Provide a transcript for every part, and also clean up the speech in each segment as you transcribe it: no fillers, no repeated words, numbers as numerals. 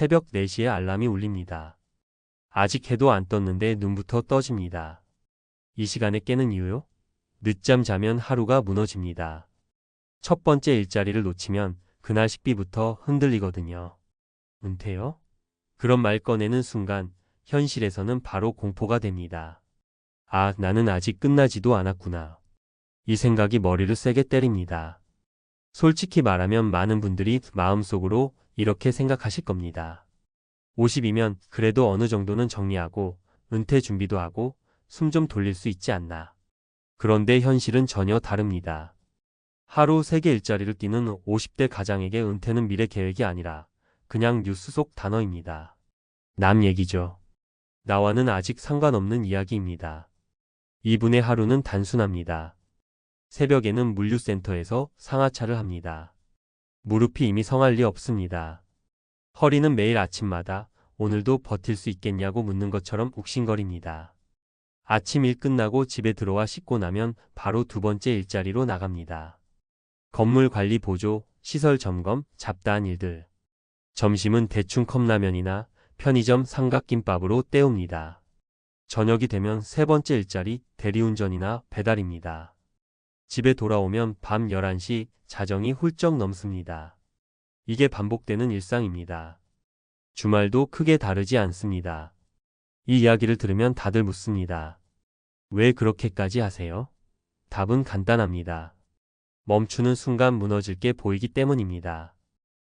새벽 4시에 알람이 울립니다. 아직 해도 안 떴는데 눈부터 떠집니다. 이 시간에 깨는 이유요? 늦잠 자면 하루가 무너집니다. 첫 번째 일자리를 놓치면 그날 식비부터 흔들리거든요. 은퇴요? 그런 말 꺼내는 순간 현실에서는 바로 공포가 됩니다. 아, 나는 아직 끝나지도 않았구나. 이 생각이 머리를 세게 때립니다. 솔직히 말하면 많은 분들이 마음속으로 이렇게 생각하실 겁니다. 50이면 그래도 어느 정도는 정리하고 은퇴 준비도 하고 숨 좀 돌릴 수 있지 않나. 그런데 현실은 전혀 다릅니다. 하루 3개 일자리를 뛰는 50대 가장에게 은퇴는 미래 계획이 아니라 그냥 뉴스 속 단어입니다. 남 얘기죠. 나와는 아직 상관없는 이야기입니다. 이분의 하루는 단순합니다. 새벽에는 물류센터에서 상하차를 합니다. 무릎이 이미 성할 리 없습니다. 허리는 매일 아침마다 오늘도 버틸 수 있겠냐고 묻는 것처럼 욱신거립니다. 아침 일 끝나고 집에 들어와 씻고 나면 바로 두 번째 일자리로 나갑니다. 건물 관리 보조, 시설 점검, 잡다한 일들. 점심은 대충 컵라면이나 편의점 삼각김밥으로 때웁니다. 저녁이 되면 세 번째 일자리 대리운전이나 배달입니다. 집에 돌아오면 밤 11시 자정이 훌쩍 넘습니다. 이게 반복되는 일상입니다. 주말도 크게 다르지 않습니다. 이 이야기를 들으면 다들 묻습니다. 왜 그렇게까지 하세요? 답은 간단합니다. 멈추는 순간 무너질 게 보이기 때문입니다.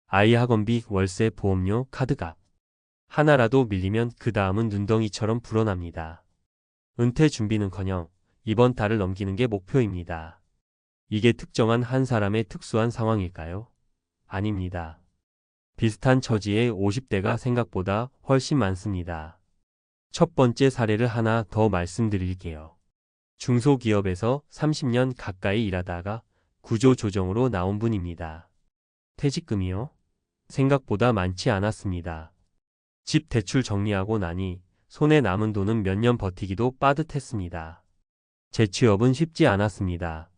아이 학원비, 월세, 보험료, 카드값. 하나라도 밀리면 그 다음은 눈덩이처럼 불어납니다. 은퇴 준비는커녕 이번 달을 넘기는 게 목표입니다. 이게 특정한 한 사람의 특수한 상황일까요? 아닙니다. 비슷한 처지의 50대가 생각보다 훨씬 많습니다. 첫 번째 사례를 하나 더 말씀드릴게요. 중소기업에서 30년 가까이 일하다가 구조조정으로 나온 분입니다. 퇴직금이요? 생각보다 많지 않았습니다. 집 대출 정리하고 나니 손에 남은 돈은 몇 년 버티기도 빠듯했습니다. 재취업은 쉽지 않았습니다.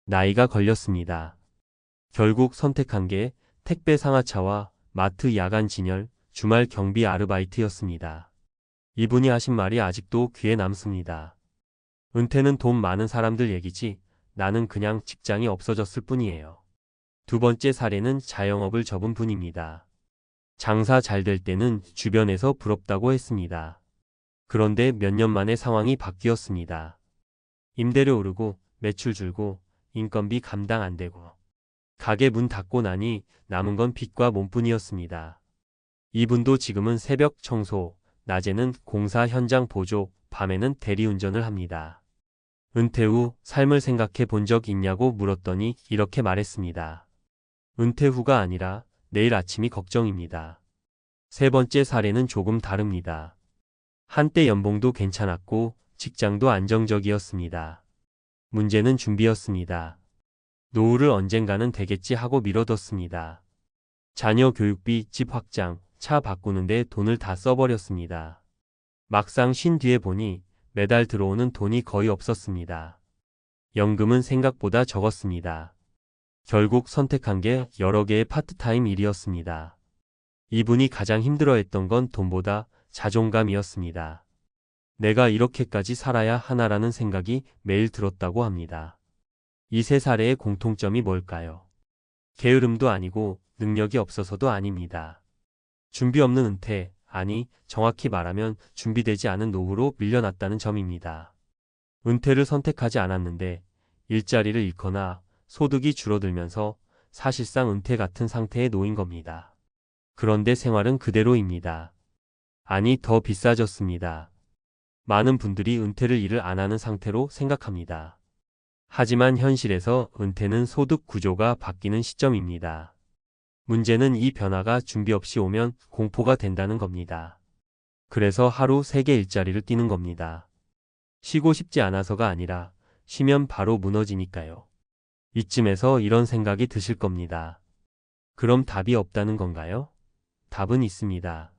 나이가 걸렸습니다. 결국 선택한 게 택배 상하차와 마트 야간 진열, 주말 경비 아르바이트였습니다. 이분이 하신 말이 아직도 귀에 남습니다. 은퇴는 돈 많은 사람들 얘기지 나는 그냥 직장이 없어졌을 뿐이에요. 두 번째 사례는 자영업을 접은 분입니다. 장사 잘 될 때는 주변에서 부럽다고 했습니다. 그런데 몇 년 만에 상황이 바뀌었습니다. 임대료 오르고 매출 줄고 인건비 감당 안 되고 가게 문 닫고 나니 남은 건 빚과 몸뿐이었습니다. 이분도 지금은 새벽 청소, 낮에는 공사 현장 보조, 밤에는 대리운전을 합니다. 은퇴 후 삶을 생각해 본 적 있냐고 물었더니 이렇게 말했습니다. 은퇴 후가 아니라 내일 아침이 걱정입니다. 세 번째 사례는 조금 다릅니다. 한때 연봉도 괜찮았고 직장도 안정적이었습니다. 문제는 준비였습니다. 노후를 언젠가는 되겠지 하고 미뤄뒀습니다. 자녀 교육비, 집 확장, 차 바꾸는데 돈을 다 써버렸습니다. 막상 쉰 뒤에 보니 매달 들어오는 돈이 거의 없었습니다. 연금은 생각보다 적었습니다. 결국 선택한 게 여러 개의 파트타임 일이었습니다. 이분이 가장 힘들어했던 건 돈보다 자존감이었습니다. 내가 이렇게까지 살아야 하나라는 생각이 매일 들었다고 합니다. 이 세 사례의 공통점이 뭘까요? 게으름도 아니고 능력이 없어서도 아닙니다. 준비 없는 은퇴, 아니 정확히 말하면 준비되지 않은 노후로 밀려났다는 점입니다. 은퇴를 선택하지 않았는데 일자리를 잃거나 소득이 줄어들면서 사실상 은퇴 같은 상태에 놓인 겁니다. 그런데 생활은 그대로입니다. 아니 더 비싸졌습니다. 많은 분들이 은퇴를 일을 안 하는 상태로 생각합니다. 하지만 현실에서 은퇴는 소득 구조가 바뀌는 시점입니다. 문제는 이 변화가 준비 없이 오면 공포가 된다는 겁니다. 그래서 하루 3개 일자리를 뛰는 겁니다. 쉬고 싶지 않아서가 아니라 쉬면 바로 무너지니까요. 이쯤에서 이런 생각이 드실 겁니다. 그럼 답이 없다는 건가요? 답은 있습니다.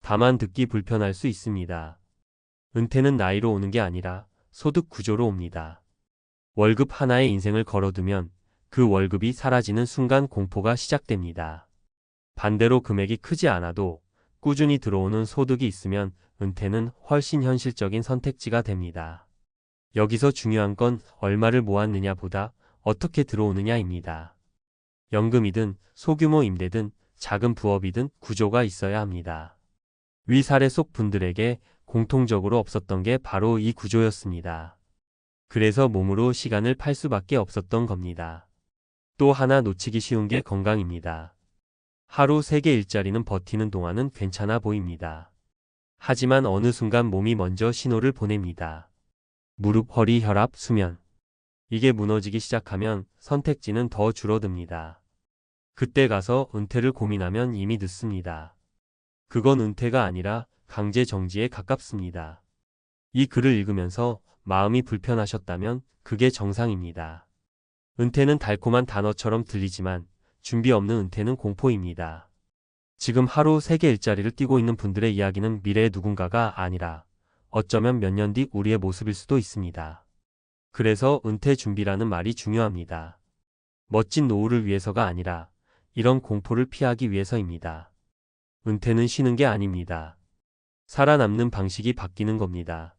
다만 듣기 불편할 수 있습니다. 은퇴는 나이로 오는 게 아니라 소득 구조로 옵니다. 월급 하나에 인생을 걸어두면 그 월급이 사라지는 순간 공포가 시작됩니다. 반대로 금액이 크지 않아도 꾸준히 들어오는 소득이 있으면 은퇴는 훨씬 현실적인 선택지가 됩니다. 여기서 중요한 건 얼마를 모았느냐보다 어떻게 들어오느냐입니다. 연금이든 소규모 임대든 작은 부업이든 구조가 있어야 합니다. 위 사례 속 분들에게 공통적으로 없었던 게 바로 이 구조였습니다. 그래서 몸으로 시간을 팔 수밖에 없었던 겁니다. 또 하나 놓치기 쉬운 게 건강입니다. 하루 3개 일자리는 버티는 동안은 괜찮아 보입니다. 하지만 어느 순간 몸이 먼저 신호를 보냅니다. 무릎, 허리, 혈압, 수면. 이게 무너지기 시작하면 선택지는 더 줄어듭니다. 그때 가서 은퇴를 고민하면 이미 늦습니다. 그건 은퇴가 아니라 강제 정지에 가깝습니다. 이 글을 읽으면서 마음이 불편하셨다면 그게 정상입니다. 은퇴는 달콤한 단어처럼 들리지만 준비 없는 은퇴는 공포입니다. 지금 하루 3개 일자리를 뛰고 있는 분들의 이야기는 미래의 누군가가 아니라 어쩌면 몇 년 뒤 우리의 모습일 수도 있습니다. 그래서 은퇴 준비라는 말이 중요합니다. 멋진 노후를 위해서가 아니라 이런 공포를 피하기 위해서입니다. 은퇴는 쉬는 게 아닙니다. 살아남는 방식이 바뀌는 겁니다.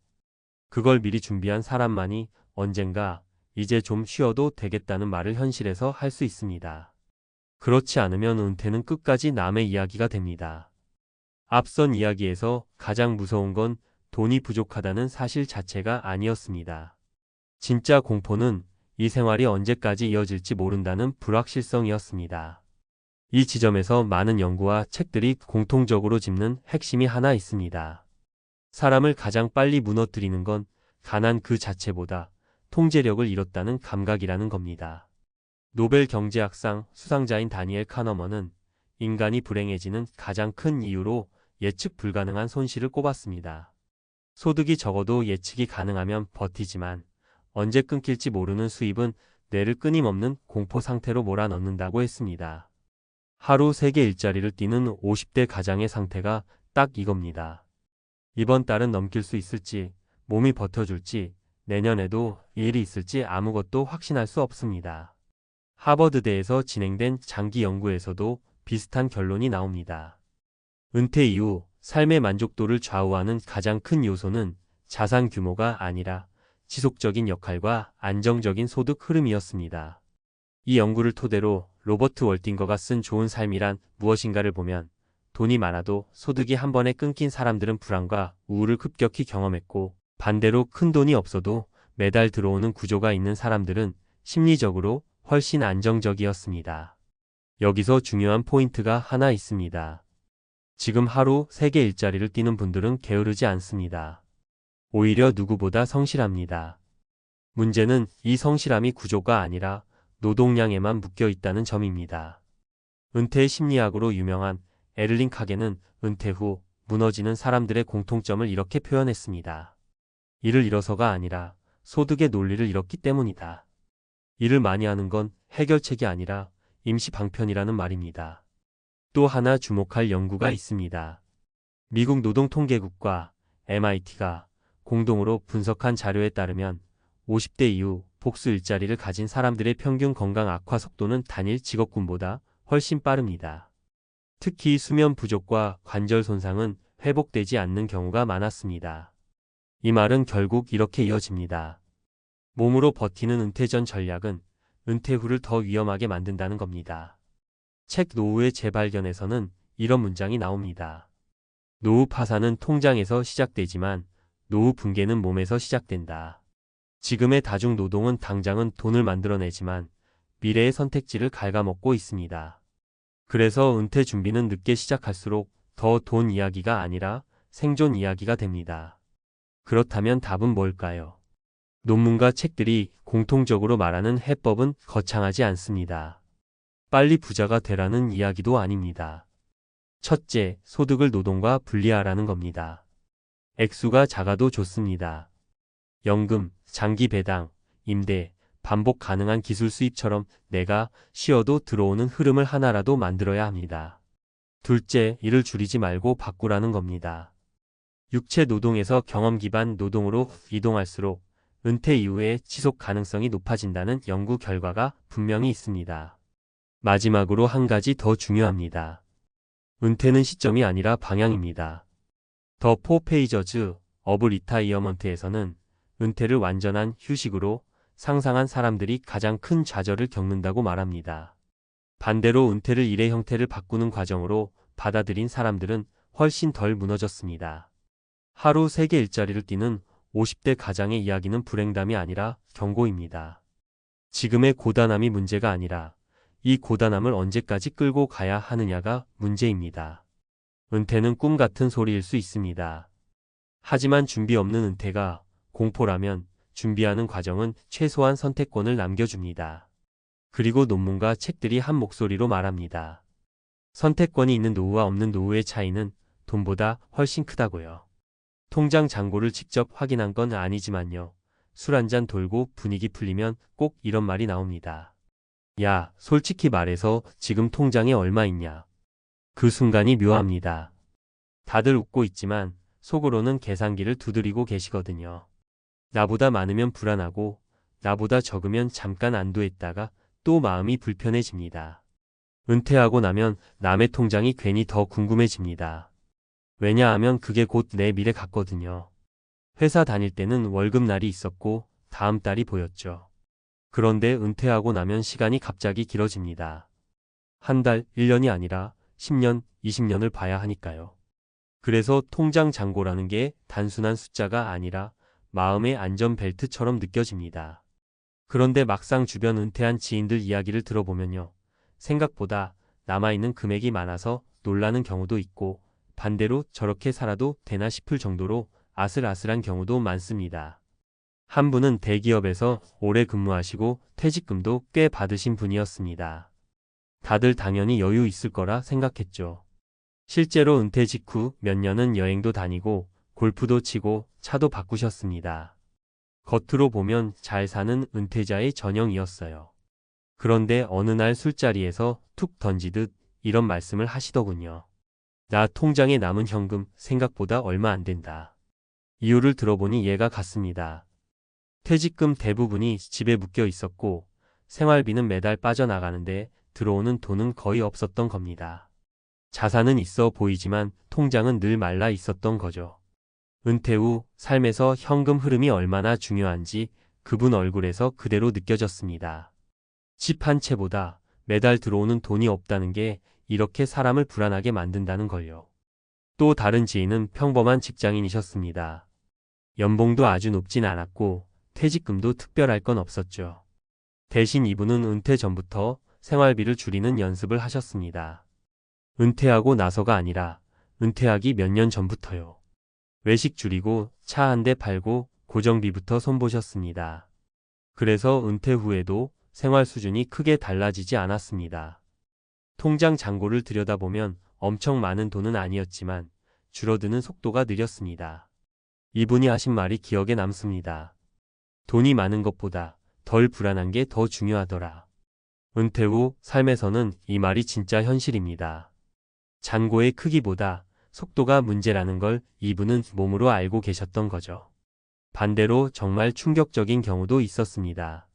그걸 미리 준비한 사람만이 언젠가 이제 좀 쉬어도 되겠다는 말을 현실에서 할 수 있습니다. 그렇지 않으면 은퇴는 끝까지 남의 이야기가 됩니다. 앞선 이야기에서 가장 무서운 건 돈이 부족하다는 사실 자체가 아니었습니다. 진짜 공포는 이 생활이 언제까지 이어질지 모른다는 불확실성이었습니다. 이 지점에서 많은 연구와 책들이 공통적으로 짚는 핵심이 하나 있습니다. 사람을 가장 빨리 무너뜨리는 건 가난 그 자체보다 통제력을 잃었다는 감각이라는 겁니다. 노벨 경제학상 수상자인 다니엘 카너먼은 인간이 불행해지는 가장 큰 이유로 예측 불가능한 손실을 꼽았습니다. 소득이 적어도 예측이 가능하면 버티지만 언제 끊길지 모르는 수입은 뇌를 끊임없는 공포 상태로 몰아넣는다고 했습니다. 하루 3개 일자리를 뛰는 50대 가장의 상태가 딱 이겁니다. 이번 달은 넘길 수 있을지, 몸이 버텨줄지, 내년에도 일이 있을지 아무것도 확신할 수 없습니다. 하버드대에서 진행된 장기 연구에서도 비슷한 결론이 나옵니다. 은퇴 이후 삶의 만족도를 좌우하는 가장 큰 요소는 자산 규모가 아니라 지속적인 역할과 안정적인 소득 흐름이었습니다. 이 연구를 토대로 로버트 월딩거가 쓴 좋은 삶이란 무엇인가를 보면 돈이 많아도 소득이 한 번에 끊긴 사람들은 불안과 우울을 급격히 경험했고 반대로 큰 돈이 없어도 매달 들어오는 구조가 있는 사람들은 심리적으로 훨씬 안정적이었습니다. 여기서 중요한 포인트가 하나 있습니다. 지금 하루 3개 일자리를 뛰는 분들은 게으르지 않습니다. 오히려 누구보다 성실합니다. 문제는 이 성실함이 구조가 아니라 노동량에만 묶여 있다는 점입니다. 은퇴의 심리학으로 유명한 에를링 카게는 은퇴 후 무너지는 사람들의 공통점을 이렇게 표현했습니다. 일을 잃어서가 아니라 소득의 논리를 잃었기 때문이다. 일을 많이 하는 건 해결책이 아니라 임시 방편이라는 말입니다. 또 하나 주목할 연구가 있습니다. 미국 노동통계국과 MIT가 공동으로 분석한 자료에 따르면 50대 이후 복수 일자리를 가진 사람들의 평균 건강 악화 속도는 단일 직업군보다 훨씬 빠릅니다. 특히 수면 부족과 관절 손상은 회복되지 않는 경우가 많았습니다. 이 말은 결국 이렇게 이어집니다. 몸으로 버티는 은퇴 전 전략은 은퇴 후를 더 위험하게 만든다는 겁니다. 책 노후의 재발견에서는 이런 문장이 나옵니다. 노후 파산은 통장에서 시작되지만 노후 붕괴는 몸에서 시작된다. 지금의 다중 노동은 당장은 돈을 만들어내지만 미래의 선택지를 갉아먹고 있습니다. 그래서 은퇴 준비는 늦게 시작할수록 더 돈 이야기가 아니라 생존 이야기가 됩니다. 그렇다면 답은 뭘까요? 논문과 책들이 공통적으로 말하는 해법은 거창하지 않습니다. 빨리 부자가 되라는 이야기도 아닙니다. 첫째, 소득을 노동과 분리하라는 겁니다. 액수가 작아도 좋습니다. 연금, 장기 배당, 임대, 반복 가능한 기술 수입처럼 내가 쉬어도 들어오는 흐름을 하나라도 만들어야 합니다. 둘째, 일을 줄이지 말고 바꾸라는 겁니다. 육체 노동에서 경험 기반 노동으로 이동할수록 은퇴 이후에 지속 가능성이 높아진다는 연구 결과가 분명히 있습니다. 마지막으로 한 가지 더 중요합니다. 은퇴는 시점이 아니라 방향입니다. 더 4페이저즈 어브 리타이어먼트에서는 은퇴를 완전한 휴식으로 상상한 사람들이 가장 큰 좌절을 겪는다고 말합니다. 반대로 은퇴를 일의 형태를 바꾸는 과정으로 받아들인 사람들은 훨씬 덜 무너졌습니다. 하루 3개 일자리를 뛰는 50대 가장의 이야기는 불행담이 아니라 경고입니다. 지금의 고단함이 문제가 아니라 이 고단함을 언제까지 끌고 가야 하느냐가 문제입니다. 은퇴는 꿈 같은 소리일 수 있습니다. 하지만 준비 없는 은퇴가 공포라면 준비하는 과정은 최소한 선택권을 남겨줍니다. 그리고 논문과 책들이 한 목소리로 말합니다. 선택권이 있는 노후와 없는 노후의 차이는 돈보다 훨씬 크다고요. 통장 잔고를 직접 확인한 건 아니지만요. 술 한잔 돌고 분위기 풀리면 꼭 이런 말이 나옵니다. 야, 솔직히 말해서 지금 통장에 얼마 있냐? 그 순간이 묘합니다. 다들 웃고 있지만 속으로는 계산기를 두드리고 계시거든요. 나보다 많으면 불안하고 나보다 적으면 잠깐 안도했다가 또 마음이 불편해집니다. 은퇴하고 나면 남의 통장이 괜히 더 궁금해집니다. 왜냐하면 그게 곧 내 미래 같거든요. 회사 다닐 때는 월급날이 있었고 다음 달이 보였죠. 그런데 은퇴하고 나면 시간이 갑자기 길어집니다. 한 달, 1년이 아니라 10년, 20년을 봐야 하니까요. 그래서 통장 잔고라는 게 단순한 숫자가 아니라 마음의 안전벨트처럼 느껴집니다. 그런데 막상 주변 은퇴한 지인들 이야기를 들어보면요. 생각보다 남아있는 금액이 많아서 놀라는 경우도 있고 반대로 저렇게 살아도 되나 싶을 정도로 아슬아슬한 경우도 많습니다. 한 분은 대기업에서 오래 근무하시고 퇴직금도 꽤 받으신 분이었습니다. 다들 당연히 여유 있을 거라 생각했죠. 실제로 은퇴 직후 몇 년은 여행도 다니고 골프도 치고 차도 바꾸셨습니다. 겉으로 보면 잘 사는 은퇴자의 전형이었어요. 그런데 어느 날 술자리에서 툭 던지듯 이런 말씀을 하시더군요. 나 통장에 남은 현금 생각보다 얼마 안 된다. 이유를 들어보니 이해가 갔습니다. 퇴직금 대부분이 집에 묶여 있었고 생활비는 매달 빠져나가는데 들어오는 돈은 거의 없었던 겁니다. 자산은 있어 보이지만 통장은 늘 말라 있었던 거죠. 은퇴 후 삶에서 현금 흐름이 얼마나 중요한지 그분 얼굴에서 그대로 느껴졌습니다. 집 한 채보다 매달 들어오는 돈이 없다는 게 이렇게 사람을 불안하게 만든다는 걸요. 또 다른 지인은 평범한 직장인이셨습니다. 연봉도 아주 높진 않았고 퇴직금도 특별할 건 없었죠. 대신 이분은 은퇴 전부터 생활비를 줄이는 연습을 하셨습니다. 은퇴하고 나서가 아니라 은퇴하기 몇 년 전부터요. 외식 줄이고 차 한 대 팔고 고정비부터 손보셨습니다. 그래서 은퇴 후에도 생활 수준이 크게 달라지지 않았습니다. 통장 잔고를 들여다보면 엄청 많은 돈은 아니었지만 줄어드는 속도가 느렸습니다. 이분이 하신 말이 기억에 남습니다. 돈이 많은 것보다 덜 불안한 게 더 중요하더라. 은퇴 후 삶에서는 이 말이 진짜 현실입니다. 잔고의 크기보다 속도가 문제라는 걸 이분은 몸으로 알고 계셨던 거죠. 반대로 정말 충격적인 경우도 있었습니다.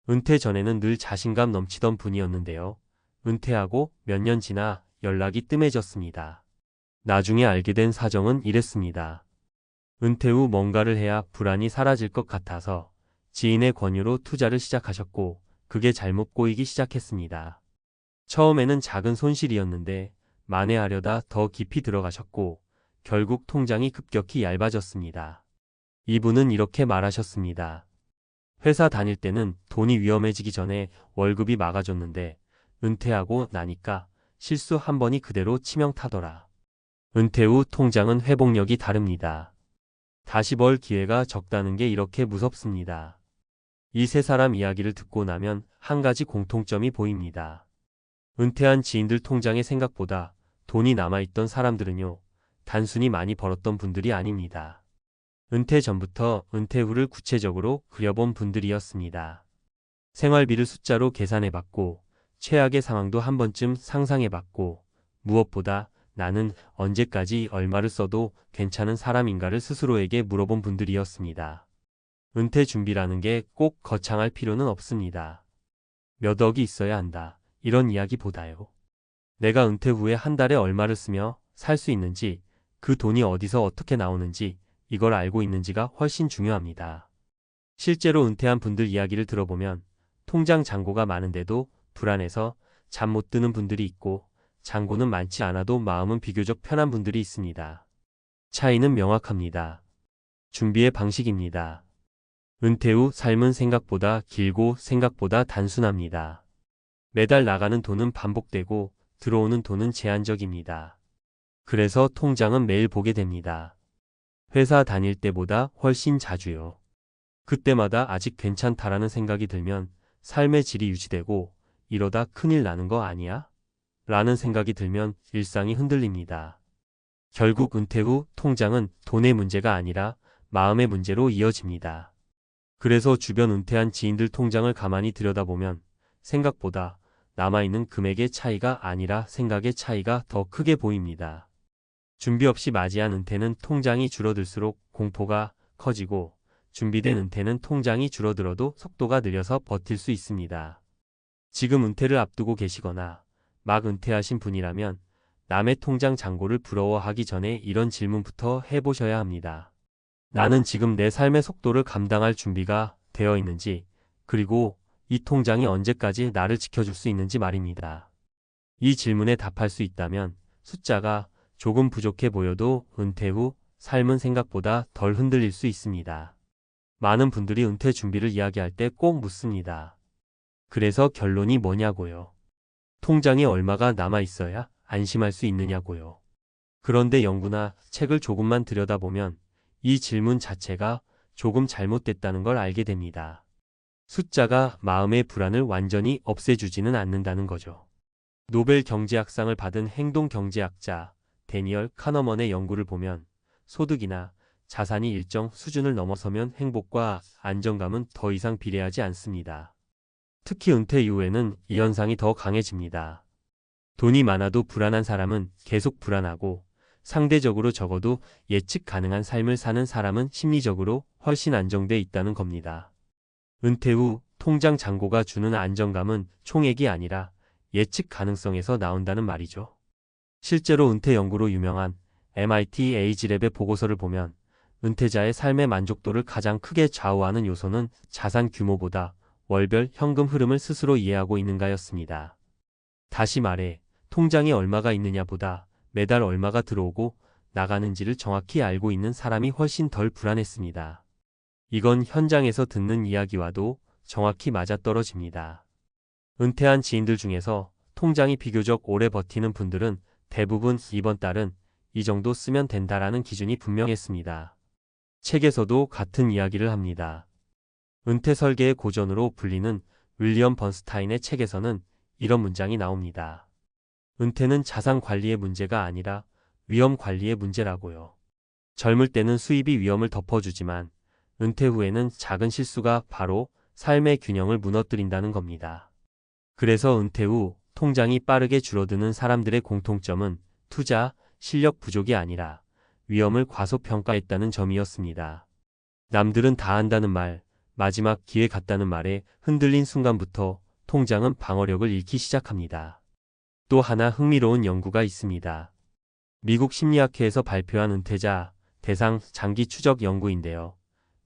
은퇴 전에는 늘 자신감 넘치던 분이었는데요. 은퇴하고 몇 년 지나 연락이 뜸해졌습니다. 나중에 알게 된 사정은 이랬습니다. 은퇴 후 뭔가를 해야 불안이 사라질 것 같아서 지인의 권유로 투자를 시작하셨고 그게 잘못 꼬이기 시작했습니다. 처음에는 작은 손실이었는데 만회하려다 더 깊이 들어가셨고 결국 통장이 급격히 얇아졌습니다. 이분은 이렇게 말하셨습니다. 회사 다닐 때는 돈이 위험해지기 전에 월급이 막아줬는데 은퇴하고 나니까 실수 한 번이 그대로 치명타더라. 은퇴 후 통장은 회복력이 다릅니다. 다시 벌 기회가 적다는 게 이렇게 무섭습니다. 이 세 사람 이야기를 듣고 나면 한 가지 공통점이 보입니다. 은퇴한 지인들 통장에 생각보다 돈이 남아있던 사람들은요, 단순히 많이 벌었던 분들이 아닙니다. 은퇴 전부터 은퇴 후를 구체적으로 그려본 분들이었습니다. 생활비를 숫자로 계산해봤고, 최악의 상황도 한 번쯤 상상해봤고, 무엇보다 나는 언제까지 얼마를 써도 괜찮은 사람인가를 스스로에게 물어본 분들이었습니다. 은퇴 준비라는 게 꼭 거창할 필요는 없습니다. 몇 억이 있어야 한다. 이런 이야기보다요. 내가 은퇴 후에 한 달에 얼마를 쓰며 살 수 있는지, 그 돈이 어디서 어떻게 나오는지, 이걸 알고 있는지가 훨씬 중요합니다. 실제로 은퇴한 분들 이야기를 들어보면 통장 잔고가 많은데도 불안해서 잠 못 드는 분들이 있고, 잔고는 많지 않아도 마음은 비교적 편한 분들이 있습니다. 차이는 명확합니다. 준비의 방식입니다. 은퇴 후 삶은 생각보다 길고 생각보다 단순합니다. 매달 나가는 돈은 반복되고 들어오는 돈은 제한적입니다. 그래서 통장은 매일 보게 됩니다. 회사 다닐 때보다 훨씬 자주요. 그때마다 아직 괜찮다라는 생각이 들면 삶의 질이 유지되고, 이러다 큰일 나는 거 아니야? 라는 생각이 들면 일상이 흔들립니다. 결국 은퇴 후 통장은 돈의 문제가 아니라 마음의 문제로 이어집니다. 그래서 주변 은퇴한 지인들 통장을 가만히 들여다보면 생각보다 남아있는 금액의 차이가 아니라 생각의 차이가 더 크게 보입니다. 준비 없이 맞이한 은퇴는 통장이 줄어들수록 공포가 커지고, 준비된 은퇴는 통장이 줄어들어도 속도가 느려서 버틸 수 있습니다. 지금 은퇴를 앞두고 계시거나 막 은퇴하신 분이라면 남의 통장 잔고를 부러워하기 전에 이런 질문부터 해보셔야 합니다. 나는 지금 내 삶의 속도를 감당할 준비가 되어 있는지, 그리고 이 통장이 언제까지 나를 지켜줄 수 있는지 말입니다. 이 질문에 답할 수 있다면 숫자가 조금 부족해 보여도 은퇴 후 삶은 생각보다 덜 흔들릴 수 있습니다. 많은 분들이 은퇴 준비를 이야기할 때 꼭 묻습니다. 그래서 결론이 뭐냐고요? 통장에 얼마가 남아 있어야 안심할 수 있느냐고요. 그런데 연구나 책을 조금만 들여다보면 이 질문 자체가 조금 잘못됐다는 걸 알게 됩니다. 숫자가 마음의 불안을 완전히 없애주지는 않는다는 거죠. 노벨 경제학상을 받은 행동경제학자 데니얼 카너먼의 연구를 보면 소득이나 자산이 일정 수준을 넘어서면 행복과 안정감은 더 이상 비례하지 않습니다. 특히 은퇴 이후에는 이 현상이 더 강해집니다. 돈이 많아도 불안한 사람은 계속 불안하고, 상대적으로 적어도 예측 가능한 삶을 사는 사람은 심리적으로 훨씬 안정돼 있다는 겁니다. 은퇴 후 통장 잔고가 주는 안정감은 총액이 아니라 예측 가능성에서 나온다는 말이죠. 실제로 은퇴 연구로 유명한 MIT 에이지랩의 보고서를 보면 은퇴자의 삶의 만족도를 가장 크게 좌우하는 요소는 자산 규모보다 월별 현금 흐름을 스스로 이해하고 있는가였습니다. 다시 말해 통장에 얼마가 있느냐보다 매달 얼마가 들어오고 나가는지를 정확히 알고 있는 사람이 훨씬 덜 불안했습니다. 이건 현장에서 듣는 이야기와도 정확히 맞아떨어집니다. 은퇴한 지인들 중에서 통장이 비교적 오래 버티는 분들은 대부분 이번 달은 이 정도 쓰면 된다라는 기준이 분명했습니다. 책에서도 같은 이야기를 합니다. 은퇴 설계의 고전으로 불리는 윌리엄 번스타인의 책에서는 이런 문장이 나옵니다. 은퇴는 자산 관리의 문제가 아니라 위험 관리의 문제라고요. 젊을 때는 수입이 위험을 덮어주지만 은퇴 후에는 작은 실수가 바로 삶의 균형을 무너뜨린다는 겁니다. 그래서 은퇴 후 통장이 빠르게 줄어드는 사람들의 공통점은 투자, 실력 부족이 아니라 위험을 과소평가했다는 점이었습니다. 남들은 다 한다는 말, 마지막 기회 같다는 말에 흔들린 순간부터 통장은 방어력을 잃기 시작합니다. 또 하나 흥미로운 연구가 있습니다. 미국 심리학회에서 발표한 은퇴자 대상 장기 추적 연구인데요.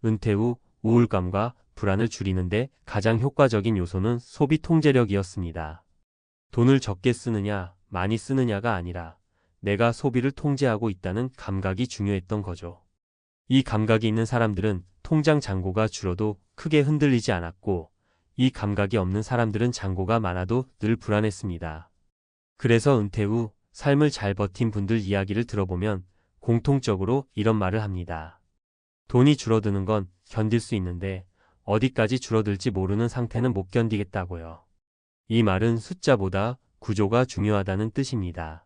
은퇴 후 우울감과 불안을 줄이는데 가장 효과적인 요소는 소비 통제력이었습니다. 돈을 적게 쓰느냐, 많이 쓰느냐가 아니라 내가 소비를 통제하고 있다는 감각이 중요했던 거죠. 이 감각이 있는 사람들은 통장 잔고가 줄어도 크게 흔들리지 않았고, 이 감각이 없는 사람들은 잔고가 많아도 늘 불안했습니다. 그래서 은퇴 후 삶을 잘 버틴 분들 이야기를 들어보면 공통적으로 이런 말을 합니다. 돈이 줄어드는 건 견딜 수 있는데 어디까지 줄어들지 모르는 상태는 못 견디겠다고요. 이 말은 숫자보다 구조가 중요하다는 뜻입니다.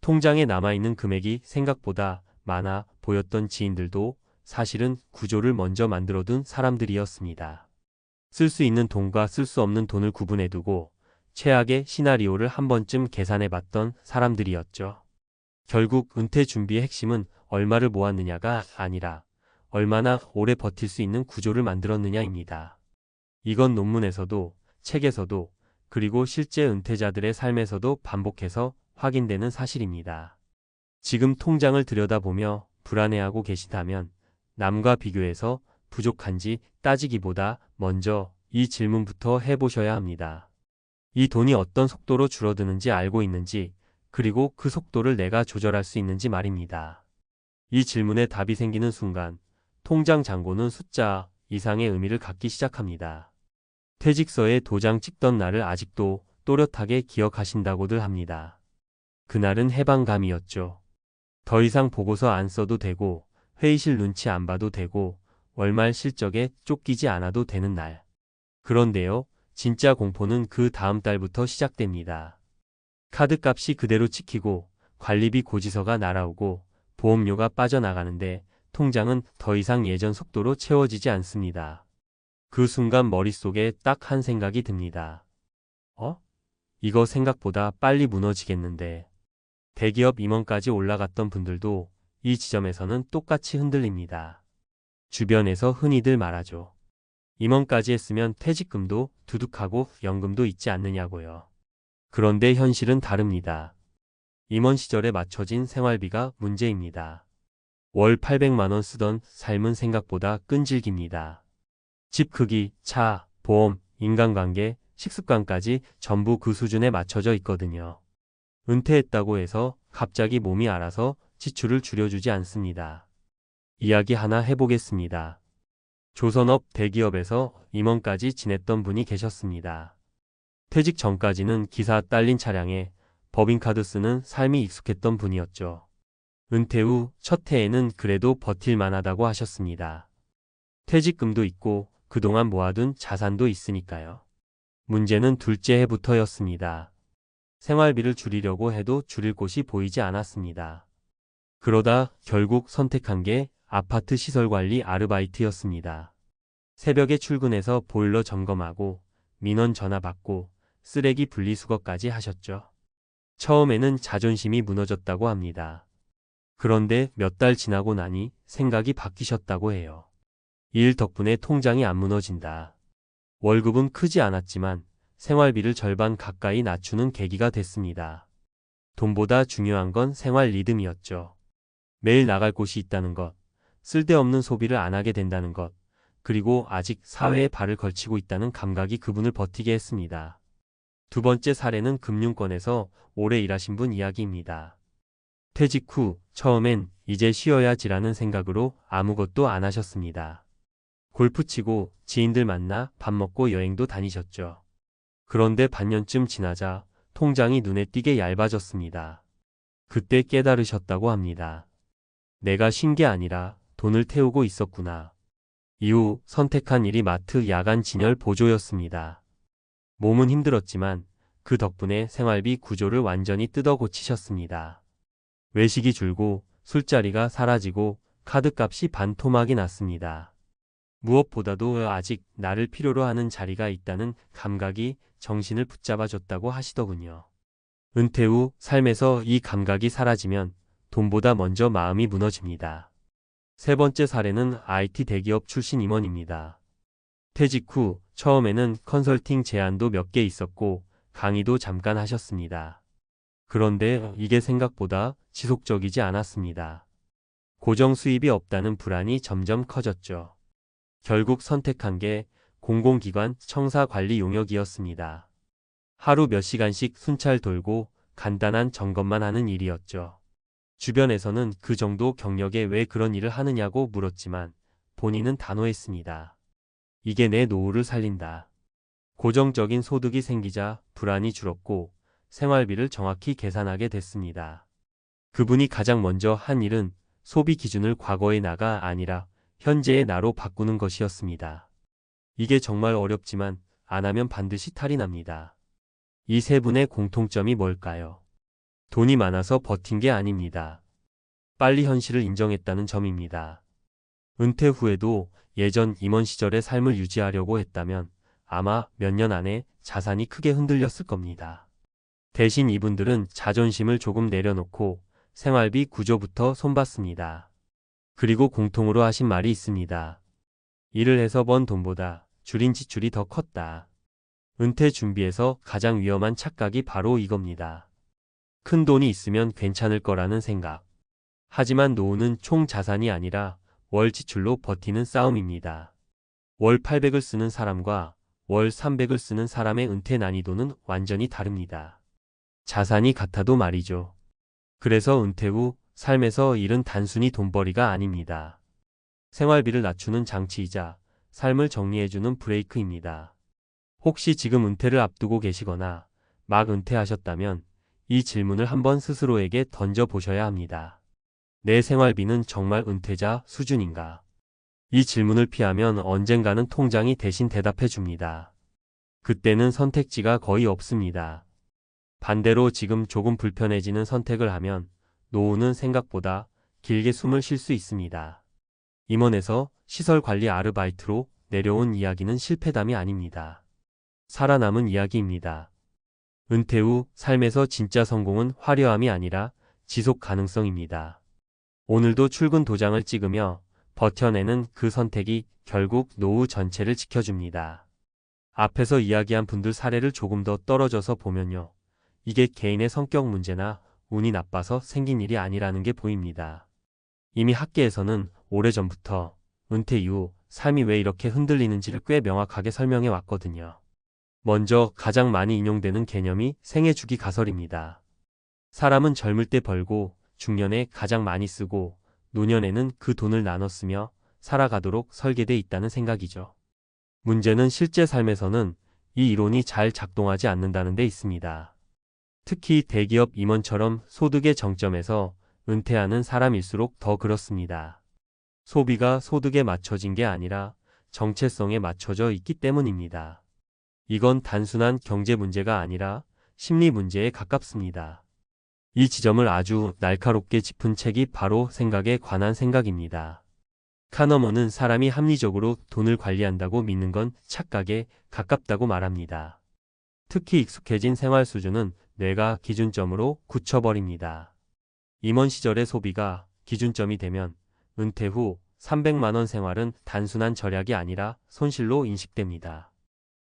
통장에 남아있는 금액이 생각보다 많아 보였던 지인들도 사실은 구조를 먼저 만들어둔 사람들이었습니다. 쓸 수 있는 돈과 쓸 수 없는 돈을 구분해두고 최악의 시나리오를 한 번쯤 계산해봤던 사람들이었죠. 결국 은퇴 준비의 핵심은 얼마를 모았느냐가 아니라 얼마나 오래 버틸 수 있는 구조를 만들었느냐입니다. 이건 논문에서도 책에서도 그리고 실제 은퇴자들의 삶에서도 반복해서 확인되는 사실입니다. 지금 통장을 들여다보며 불안해하고 계시다면 남과 비교해서 부족한지 따지기보다 먼저 이 질문부터 해보셔야 합니다. 이 돈이 어떤 속도로 줄어드는지 알고 있는지, 그리고 그 속도를 내가 조절할 수 있는지 말입니다. 이 질문에 답이 생기는 순간 통장 잔고는 숫자 이상의 의미를 갖기 시작합니다. 퇴직서에 도장 찍던 날을 아직도 또렷하게 기억하신다고들 합니다. 그날은 해방감이었죠. 더 이상 보고서 안 써도 되고, 회의실 눈치 안 봐도 되고, 월말 실적에 쫓기지 않아도 되는 날. 그런데요, 진짜 공포는 그 다음 달부터 시작됩니다. 카드값이 그대로 찍히고, 관리비 고지서가 날아오고, 보험료가 빠져나가는데 통장은 더 이상 예전 속도로 채워지지 않습니다. 그 순간 머릿속에 딱 한 생각이 듭니다. 이거 생각보다 빨리 무너지겠는데. 대기업 임원까지 올라갔던 분들도 이 지점에서는 똑같이 흔들립니다. 주변에서 흔히들 말하죠. 임원까지 했으면 퇴직금도 두둑하고 연금도 있지 않느냐고요. 그런데 현실은 다릅니다. 임원 시절에 맞춰진 생활비가 문제입니다. 월 800만 원 쓰던 삶은 생각보다 끈질깁니다. 집 크기, 차, 보험, 인간관계, 식습관까지 전부 그 수준에 맞춰져 있거든요. 은퇴했다고 해서 갑자기 몸이 알아서 지출을 줄여주지 않습니다. 이야기 하나 해보겠습니다. 조선업 대기업에서 임원까지 지냈던 분이 계셨습니다. 퇴직 전까지는 기사 딸린 차량에 법인카드 쓰는 삶이 익숙했던 분이었죠. 은퇴 후 첫 해에는 그래도 버틸만 하다고 하셨습니다. 퇴직금도 있고 그동안 모아둔 자산도 있으니까요. 문제는 둘째 해부터였습니다. 생활비를 줄이려고 해도 줄일 곳이 보이지 않았습니다. 그러다 결국 선택한 게 아파트 시설관리 아르바이트였습니다. 새벽에 출근해서 보일러 점검하고 민원 전화 받고 쓰레기 분리수거까지 하셨죠. 처음에는 자존심이 무너졌다고 합니다. 그런데 몇 달 지나고 나니 생각이 바뀌셨다고 해요. 이 일 덕분에 통장이 안 무너진다. 월급은 크지 않았지만 생활비를 절반 가까이 낮추는 계기가 됐습니다. 돈보다 중요한 건 생활 리듬이었죠. 매일 나갈 곳이 있다는 것, 쓸데없는 소비를 안 하게 된다는 것, 그리고 아직 사회에 발을 걸치고 있다는 감각이 그분을 버티게 했습니다. 두 번째 사례는 금융권에서 오래 일하신 분 이야기입니다. 퇴직 후 처음엔 이제 쉬어야지라는 생각으로 아무것도 안 하셨습니다. 골프 치고 지인들 만나 밥 먹고 여행도 다니셨죠. 그런데 반년쯤 지나자 통장이 눈에 띄게 얇아졌습니다. 그때 깨달으셨다고 합니다. 내가 쉰 게 아니라 돈을 태우고 있었구나. 이후 선택한 일이 마트 야간 진열 보조였습니다. 몸은 힘들었지만 그 덕분에 생활비 구조를 완전히 뜯어 고치셨습니다. 외식이 줄고 술자리가 사라지고 카드값이 반토막이 났습니다. 무엇보다도 아직 나를 필요로 하는 자리가 있다는 감각이 정신을 붙잡아줬다고 하시더군요. 은퇴 후 삶에서 이 감각이 사라지면 돈보다 먼저 마음이 무너집니다. 세 번째 사례는 IT 대기업 출신 임원입니다. 퇴직 후 처음에는 컨설팅 제안도 몇 개 있었고 강의도 잠깐 하셨습니다. 그런데 이게 생각보다 지속적이지 않았습니다. 고정 수입이 없다는 불안이 점점 커졌죠. 결국 선택한 게 공공기관 청사관리 용역이었습니다. 하루 몇 시간씩 순찰 돌고 간단한 점검만 하는 일이었죠. 주변에서는 그 정도 경력에 왜 그런 일을 하느냐고 물었지만 본인은 단호했습니다. 이게 내 노후를 살린다. 고정적인 소득이 생기자 불안이 줄었고 생활비를 정확히 계산하게 됐습니다. 그분이 가장 먼저 한 일은 소비 기준을 과거의 나가 아니라 현재의 나로 바꾸는 것이었습니다. 이게 정말 어렵지만 안 하면 반드시 탈이 납니다. 이 세 분의 공통점이 뭘까요? 돈이 많아서 버틴 게 아닙니다. 빨리 현실을 인정했다는 점입니다. 은퇴 후에도 예전 임원 시절의 삶을 유지하려고 했다면 아마 몇 년 안에 자산이 크게 흔들렸을 겁니다. 대신 이분들은 자존심을 조금 내려놓고 생활비 구조부터 손봤습니다. 그리고 공통으로 하신 말이 있습니다. 일을 해서 번 돈보다 줄인 지출이 더 컸다. 은퇴 준비에서 가장 위험한 착각이 바로 이겁니다. 큰 돈이 있으면 괜찮을 거라는 생각. 하지만 노후는 총 자산이 아니라 월 지출로 버티는 싸움입니다. 월 800을 쓰는 사람과 월 300을 쓰는 사람의 은퇴 난이도는 완전히 다릅니다. 자산이 같아도 말이죠. 그래서 은퇴 후 삶에서 일은 단순히 돈벌이가 아닙니다. 생활비를 낮추는 장치이자 삶을 정리해주는 브레이크입니다. 혹시 지금 은퇴를 앞두고 계시거나 막 은퇴하셨다면 이 질문을 한번 스스로에게 던져보셔야 합니다. 내 생활비는 정말 은퇴자 수준인가? 이 질문을 피하면 언젠가는 통장이 대신 대답해 줍니다. 그때는 선택지가 거의 없습니다. 반대로 지금 조금 불편해지는 선택을 하면 노후는 생각보다 길게 숨을 쉴 수 있습니다. 임원에서 시설관리 아르바이트로 내려온 이야기는 실패담이 아닙니다. 살아남은 이야기입니다. 은퇴 후 삶에서 진짜 성공은 화려함이 아니라 지속 가능성입니다. 오늘도 출근 도장을 찍으며 버텨내는 그 선택이 결국 노후 전체를 지켜줍니다. 앞에서 이야기한 분들 사례를 조금 더 떨어져서 보면요. 이게 개인의 성격 문제나 운이 나빠서 생긴 일이 아니라는 게 보입니다. 이미 학계에서는 오래전부터 은퇴 이후 삶이 왜 이렇게 흔들리는지를 꽤 명확하게 설명해 왔거든요. 먼저 가장 많이 인용되는 개념이 생애주기 가설입니다. 사람은 젊을 때 벌고 중년에 가장 많이 쓰고 노년에는 그 돈을 나눠 쓰며 살아가도록 설계돼 있다는 생각이죠. 문제는 실제 삶에서는 이 이론이 잘 작동하지 않는다는 데 있습니다. 특히 대기업 임원처럼 소득의 정점에서 은퇴하는 사람일수록 더 그렇습니다. 소비가 소득에 맞춰진 게 아니라 정체성에 맞춰져 있기 때문입니다. 이건 단순한 경제 문제가 아니라 심리 문제에 가깝습니다. 이 지점을 아주 날카롭게 짚은 책이 바로 생각에 관한 생각입니다. 카너먼은 사람이 합리적으로 돈을 관리한다고 믿는 건 착각에 가깝다고 말합니다. 특히 익숙해진 생활 수준은 뇌가 기준점으로 굳혀버립니다. 임원 시절의 소비가 기준점이 되면 은퇴 후 300만 원 생활은 단순한 절약이 아니라 손실로 인식됩니다.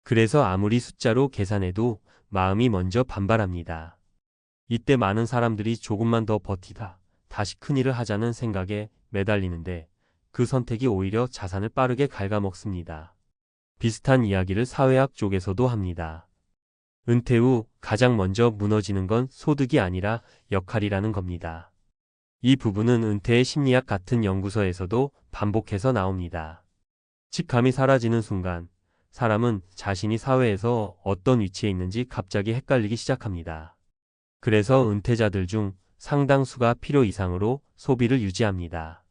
그래서 아무리 숫자로 계산해도 마음이 먼저 반발합니다. 이때 많은 사람들이 조금만 더 버티다 다시 큰일을 하자는 생각에 매달리는데 그 선택이 오히려 자산을 빠르게 갉아먹습니다. 비슷한 이야기를 사회학 쪽에서도 합니다. 은퇴 후 가장 먼저 무너지는 건 소득이 아니라 역할이라는 겁니다. 이 부분은 은퇴의 심리학 같은 연구서에서도 반복해서 나옵니다. 직감이 사라지는 순간 사람은 자신이 사회에서 어떤 위치에 있는지 갑자기 헷갈리기 시작합니다. 그래서 은퇴자들 중 상당수가 필요 이상으로 소비를 유지합니다.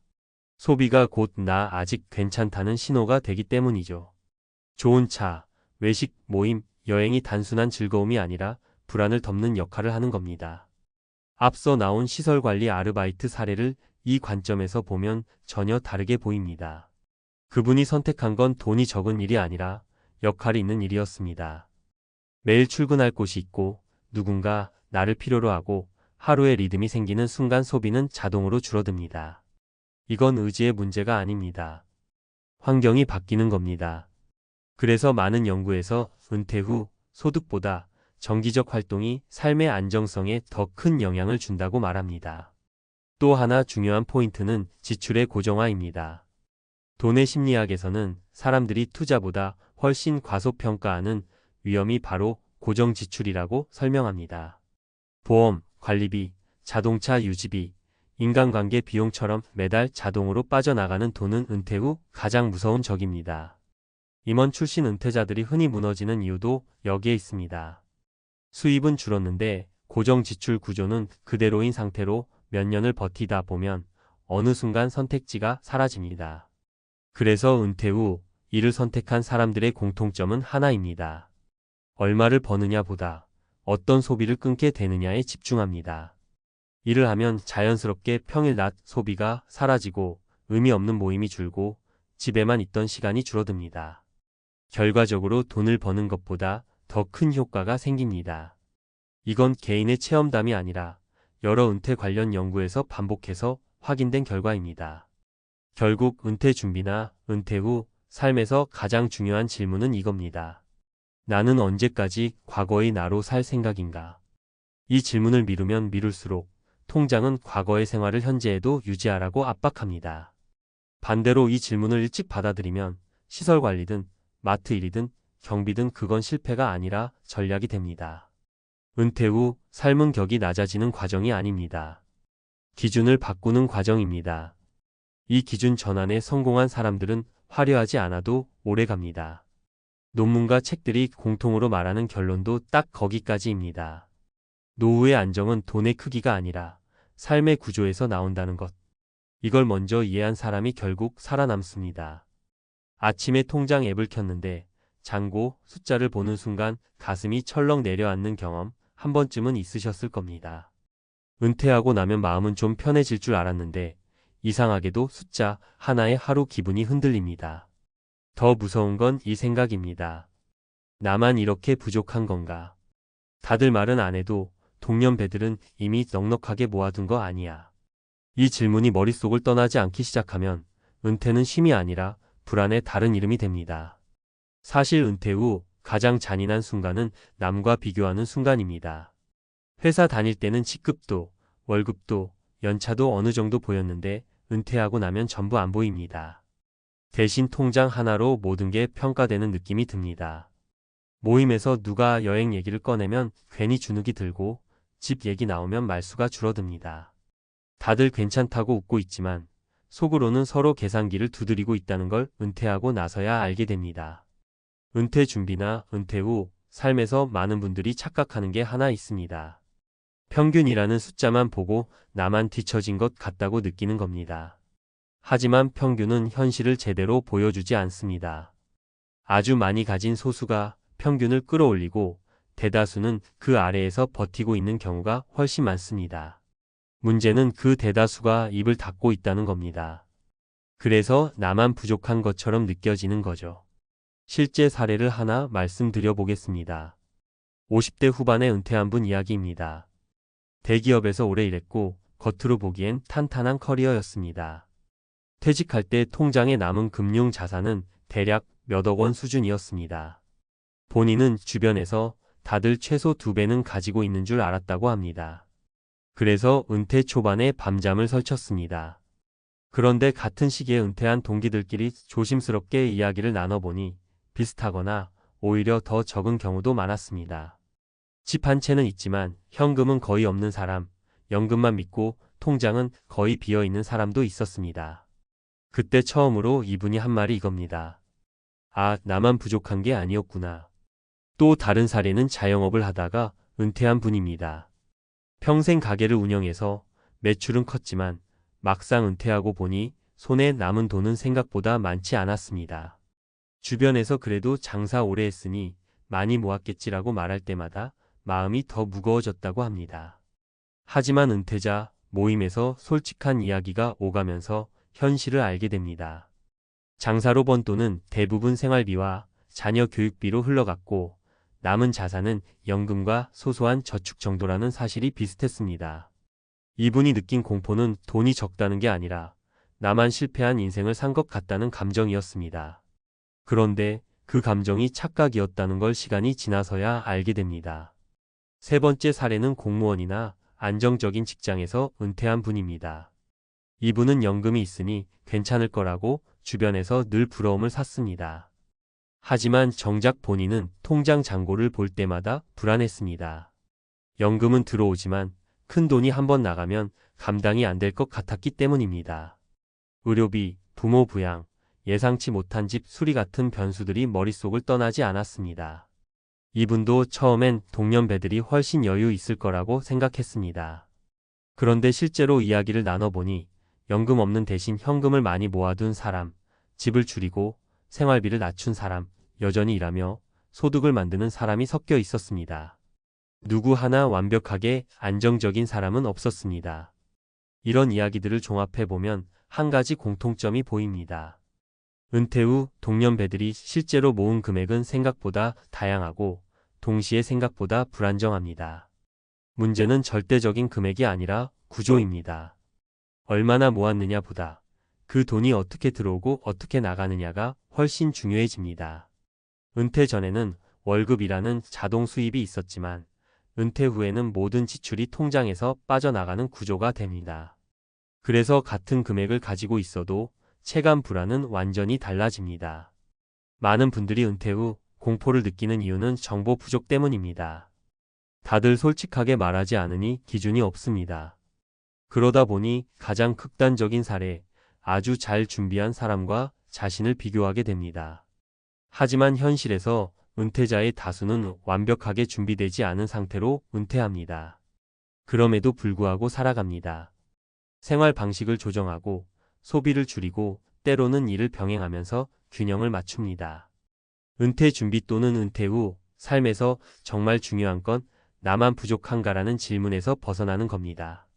소비가 곧 나 아직 괜찮다는 신호가 되기 때문이죠. 좋은 차, 외식, 모임, 여행이 단순한 즐거움이 아니라 불안을 덮는 역할을 하는 겁니다. 앞서 나온 시설관리 아르바이트 사례를 이 관점에서 보면 전혀 다르게 보입니다. 그분이 선택한 건 돈이 적은 일이 아니라 역할이 있는 일이었습니다. 매일 출근할 곳이 있고 누군가 나를 필요로 하고 하루의 리듬이 생기는 순간 소비는 자동으로 줄어듭니다. 이건 의지의 문제가 아닙니다. 환경이 바뀌는 겁니다. 그래서 많은 연구에서 은퇴 후 소득보다 정기적 활동이 삶의 안정성에 더 큰 영향을 준다고 말합니다. 또 하나 중요한 포인트는 지출의 고정화입니다. 돈의 심리학에서는 사람들이 투자보다 훨씬 과소평가하는 위험이 바로 고정 지출이라고 설명합니다. 보험, 관리비, 자동차 유지비, 인간관계 비용처럼 매달 자동으로 빠져나가는 돈은 은퇴 후 가장 무서운 적입니다. 임원 출신 은퇴자들이 흔히 무너지는 이유도 여기에 있습니다. 수입은 줄었는데 고정 지출 구조는 그대로인 상태로 몇 년을 버티다 보면 어느 순간 선택지가 사라집니다. 그래서 은퇴 후 이를 선택한 사람들의 공통점은 하나입니다. 얼마를 버느냐 보다 어떤 소비를 끊게 되느냐에 집중합니다. 일을 하면 자연스럽게 평일 낮 소비가 사라지고 의미 없는 모임이 줄고 집에만 있던 시간이 줄어듭니다. 결과적으로 돈을 버는 것보다 더 큰 효과가 생깁니다. 이건 개인의 체험담이 아니라 여러 은퇴 관련 연구에서 반복해서 확인된 결과입니다. 결국 은퇴 준비나 은퇴 후 삶에서 가장 중요한 질문은 이겁니다. 나는 언제까지 과거의 나로 살 생각인가? 이 질문을 미루면 미룰수록 통장은 과거의 생활을 현재에도 유지하라고 압박합니다. 반대로 이 질문을 일찍 받아들이면 시설 관리든 마트 일이든 경비든 그건 실패가 아니라 전략이 됩니다. 은퇴 후 삶은 격이 낮아지는 과정이 아닙니다. 기준을 바꾸는 과정입니다. 이 기준 전환에 성공한 사람들은 화려하지 않아도 오래 갑니다. 논문과 책들이 공통으로 말하는 결론도 딱 거기까지입니다. 노후의 안정은 돈의 크기가 아니라 삶의 구조에서 나온다는 것. 이걸 먼저 이해한 사람이 결국 살아남습니다. 아침에 통장 앱을 켰는데 잔고 숫자를 보는 순간 가슴이 철렁 내려앉는 경험 한 번쯤은 있으셨을 겁니다. 은퇴하고 나면 마음은 좀 편해질 줄 알았는데 이상하게도 숫자 하나에 하루 기분이 흔들립니다. 더 무서운 건 이 생각입니다. 나만 이렇게 부족한 건가? 다들 말은 안 해도 동년배들은 이미 넉넉하게 모아둔 거 아니야. 이 질문이 머릿속을 떠나지 않기 시작하면 은퇴는 쉼이 아니라 불안의 다른 이름이 됩니다. 사실 은퇴 후 가장 잔인한 순간은 남과 비교하는 순간입니다. 회사 다닐 때는 직급도, 월급도, 연차도 어느 정도 보였는데 은퇴하고 나면 전부 안 보입니다. 대신 통장 하나로 모든 게 평가되는 느낌이 듭니다. 모임에서 누가 여행 얘기를 꺼내면 괜히 주눅이 들고 집 얘기 나오면 말수가 줄어듭니다. 다들 괜찮다고 웃고 있지만 속으로는 서로 계산기를 두드리고 있다는 걸 은퇴하고 나서야 알게 됩니다. 은퇴 준비나 은퇴 후 삶에서 많은 분들이 착각하는 게 하나 있습니다. 평균이라는 숫자만 보고 나만 뒤처진 것 같다고 느끼는 겁니다. 하지만 평균은 현실을 제대로 보여주지 않습니다. 아주 많이 가진 소수가 평균을 끌어올리고 대다수는 그 아래에서 버티고 있는 경우가 훨씬 많습니다. 문제는 그 대다수가 입을 닫고 있다는 겁니다. 그래서 나만 부족한 것처럼 느껴지는 거죠. 실제 사례를 하나 말씀드려 보겠습니다. 50대 후반에 은퇴한 분 이야기입니다. 대기업에서 오래 일했고 겉으로 보기엔 탄탄한 커리어였습니다. 퇴직할 때 통장에 남은 금융 자산은 대략 몇억 원 수준이었습니다. 본인은 주변에서 다들 최소 2배는 가지고 있는 줄 알았다고 합니다. 그래서 은퇴 초반에 밤잠을 설쳤습니다. 그런데 같은 시기에 은퇴한 동기들끼리 조심스럽게 이야기를 나눠보니 비슷하거나 오히려 더 적은 경우도 많았습니다. 집 한 채는 있지만 현금은 거의 없는 사람, 연금만 믿고 통장은 거의 비어있는 사람도 있었습니다. 그때 처음으로 이분이 한 말이 이겁니다. 아, 나만 부족한 게 아니었구나. 또 다른 사례는 자영업을 하다가 은퇴한 분입니다. 평생 가게를 운영해서 매출은 컸지만 막상 은퇴하고 보니 손에 남은 돈은 생각보다 많지 않았습니다. 주변에서 그래도 장사 오래 했으니 많이 모았겠지라고 말할 때마다 마음이 더 무거워졌다고 합니다. 하지만 은퇴자 모임에서 솔직한 이야기가 오가면서 현실을 알게 됩니다. 장사로 번 돈은 대부분 생활비와 자녀 교육비로 흘러갔고 남은 자산은 연금과 소소한 저축 정도라는 사실이 비슷했습니다. 이분이 느낀 공포는 돈이 적다는 게 아니라 나만 실패한 인생을 산 것 같다는 감정이었습니다. 그런데 그 감정이 착각이었다는 걸 시간이 지나서야 알게 됩니다. 세 번째 사례는 공무원이나 안정적인 직장에서 은퇴한 분입니다. 이분은 연금이 있으니 괜찮을 거라고 주변에서 늘 부러움을 샀습니다. 하지만 정작 본인은 통장 잔고를 볼 때마다 불안했습니다. 연금은 들어오지만 큰 돈이 한번 나가면 감당이 안 될 것 같았기 때문입니다. 의료비, 부모 부양, 예상치 못한 집 수리 같은 변수들이 머릿속을 떠나지 않았습니다. 이분도 처음엔 동년배들이 훨씬 여유 있을 거라고 생각했습니다. 그런데 실제로 이야기를 나눠보니 연금 없는 대신 현금을 많이 모아둔 사람, 집을 줄이고 생활비를 낮춘 사람, 여전히 일하며 소득을 만드는 사람이 섞여 있었습니다. 누구 하나 완벽하게 안정적인 사람은 없었습니다. 이런 이야기들을 종합해보면 한 가지 공통점이 보입니다. 은퇴 후 동년배들이 실제로 모은 금액은 생각보다 다양하고 동시에 생각보다 불안정합니다. 문제는 절대적인 금액이 아니라 구조입니다. 얼마나 모았느냐 보다 그 돈이 어떻게 들어오고 어떻게 나가느냐가 훨씬 중요해집니다. 은퇴 전에는 월급이라는 자동 수입이 있었지만 은퇴 후에는 모든 지출이 통장에서 빠져나가는 구조가 됩니다. 그래서 같은 금액을 가지고 있어도 체감 불안은 완전히 달라집니다. 많은 분들이 은퇴 후 공포를 느끼는 이유는 정보 부족 때문입니다. 다들 솔직하게 말하지 않으니 기준이 없습니다. 그러다 보니 가장 극단적인 사례, 아주 잘 준비한 사람과 자신을 비교하게 됩니다. 하지만 현실에서 은퇴자의 다수는 완벽하게 준비되지 않은 상태로 은퇴합니다. 그럼에도 불구하고 살아갑니다. 생활 방식을 조정하고 소비를 줄이고 때로는 일을 병행하면서 균형을 맞춥니다. 은퇴 준비 또는 은퇴 후 삶에서 정말 중요한 건 나만 부족한가라는 질문에서 벗어나는 겁니다.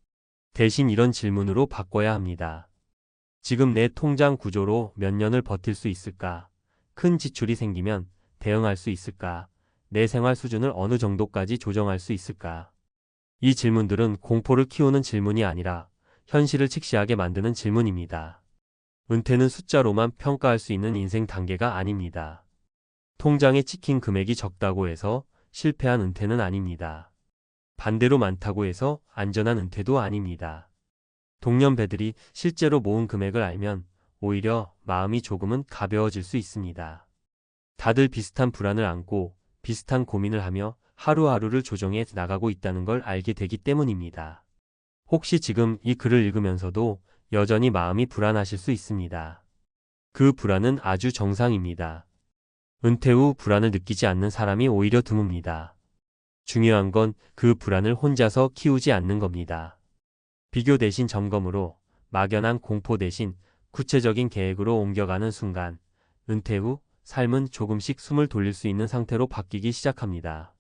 대신 이런 질문으로 바꿔야 합니다. 지금 내 통장 구조로 몇 년을 버틸 수 있을까? 큰 지출이 생기면 대응할 수 있을까? 내 생활 수준을 어느 정도까지 조정할 수 있을까? 이 질문들은 공포를 키우는 질문이 아니라 현실을 직시하게 만드는 질문입니다. 은퇴는 숫자로만 평가할 수 있는 인생 단계가 아닙니다. 통장에 찍힌 금액이 적다고 해서 실패한 은퇴는 아닙니다. 반대로 많다고 해서 안전한 은퇴도 아닙니다. 동년배들이 실제로 모은 금액을 알면 오히려 마음이 조금은 가벼워질 수 있습니다. 다들 비슷한 불안을 안고 비슷한 고민을 하며 하루하루를 조정해 나가고 있다는 걸 알게 되기 때문입니다. 혹시 지금 이 글을 읽으면서도 여전히 마음이 불안하실 수 있습니다. 그 불안은 아주 정상입니다. 은퇴 후 불안을 느끼지 않는 사람이 오히려 드뭅니다. 중요한 건 그 불안을 혼자서 키우지 않는 겁니다. 비교 대신 점검으로, 막연한 공포 대신 구체적인 계획으로 옮겨가는 순간, 은퇴 후 삶은 조금씩 숨을 돌릴 수 있는 상태로 바뀌기 시작합니다.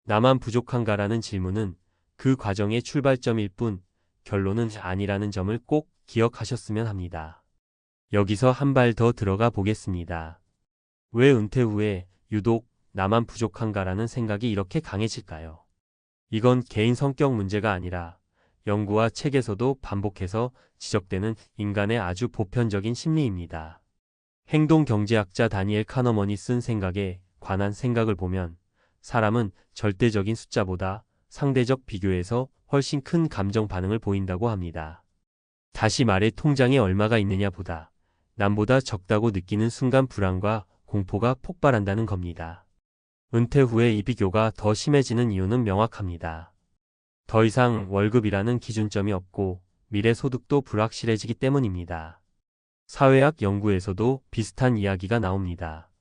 나만 부족한가라는 질문은 그 과정의 출발점일 뿐 결론은 아니라는 점을 꼭 기억하셨으면 합니다. 여기서 한 발 더 들어가 보겠습니다. 왜 은퇴 후에 유독 나만 부족한가라는 생각이 이렇게 강해질까요? 이건 개인 성격 문제가 아니라 연구와 책에서도 반복해서 지적되는 인간의 아주 보편적인 심리입니다. 행동경제학자 다니엘 카너먼이 쓴 생각에 관한 생각을 보면 사람은 절대적인 숫자보다 상대적 비교에서 훨씬 큰 감정 반응을 보인다고 합니다. 다시 말해 통장에 얼마가 있느냐 보다 남보다 적다고 느끼는 순간 불안과 공포가 폭발한다는 겁니다. 은퇴 후에 이 비교가 더 심해지는 이유는 명확합니다. 더 이상 월급이라는 기준점이 없고 미래 소득도 불확실해지기 때문입니다. 사회학 연구에서도 비슷한 이야기가 나옵니다.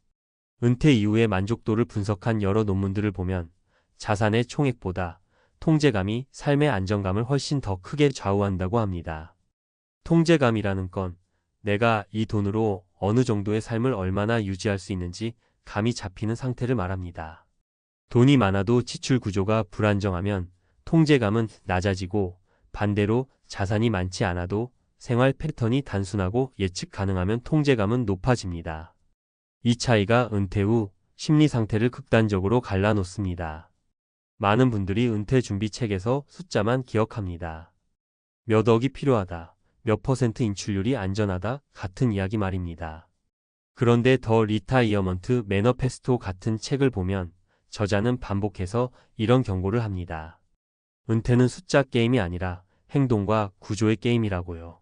은퇴 이후의 만족도를 분석한 여러 논문들을 보면 자산의 총액보다 통제감이 삶의 안정감을 훨씬 더 크게 좌우한다고 합니다. 통제감이라는 건 내가 이 돈으로 어느 정도의 삶을 얼마나 유지할 수 있는지 감이 잡히는 상태를 말합니다. 돈이 많아도 지출 구조가 불안정하면 통제감은 낮아지고 반대로 자산이 많지 않아도 생활 패턴이 단순하고 예측 가능하면 통제감은 높아집니다. 이 차이가 은퇴 후 심리 상태를 극단적으로 갈라놓습니다. 많은 분들이 은퇴 준비 책에서 숫자만 기억합니다. 몇 억이 필요하다, 몇 퍼센트 인출률이 안전하다 같은 이야기 말입니다. 그런데 더 리타이어먼트 매너페스토 같은 책을 보면 저자는 반복해서 이런 경고를 합니다. 은퇴는 숫자 게임이 아니라 행동과 구조의 게임이라고요.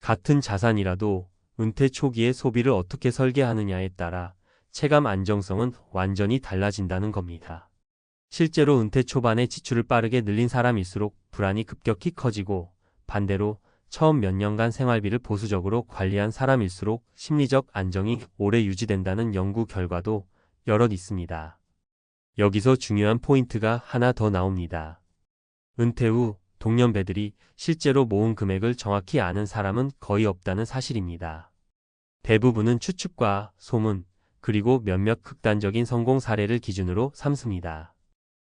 같은 자산이라도 은퇴 초기에 소비를 어떻게 설계하느냐에 따라 체감 안정성은 완전히 달라진다는 겁니다. 실제로 은퇴 초반에 지출을 빠르게 늘린 사람일수록 불안이 급격히 커지고 반대로 처음 몇 년간 생활비를 보수적으로 관리한 사람일수록 심리적 안정이 오래 유지된다는 연구 결과도 여럿 있습니다. 여기서 중요한 포인트가 하나 더 나옵니다. 은퇴 후 동년배들이 실제로 모은 금액을 정확히 아는 사람은 거의 없다는 사실입니다. 대부분은 추측과 소문, 그리고 몇몇 극단적인 성공 사례를 기준으로 삼습니다.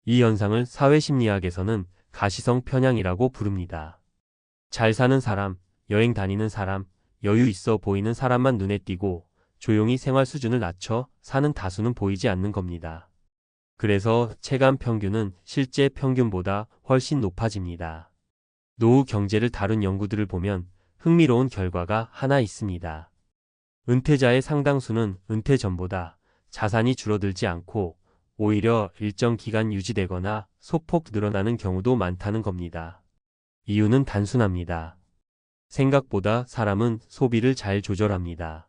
이 현상을 사회심리학에서는 가시성 편향이라고 부릅니다. 잘 사는 사람, 여행 다니는 사람, 여유 있어 보이는 사람만 눈에 띄고 조용히 생활 수준을 낮춰 사는 다수는 보이지 않는 겁니다. 그래서 체감 평균은 실제 평균보다 훨씬 높아집니다. 노후 경제를 다룬 연구들을 보면 흥미로운 결과가 하나 있습니다. 은퇴자의 상당수는 은퇴 전보다 자산이 줄어들지 않고 오히려 일정 기간 유지되거나 소폭 늘어나는 경우도 많다는 겁니다. 이유는 단순합니다. 생각보다 사람은 소비를 잘 조절합니다.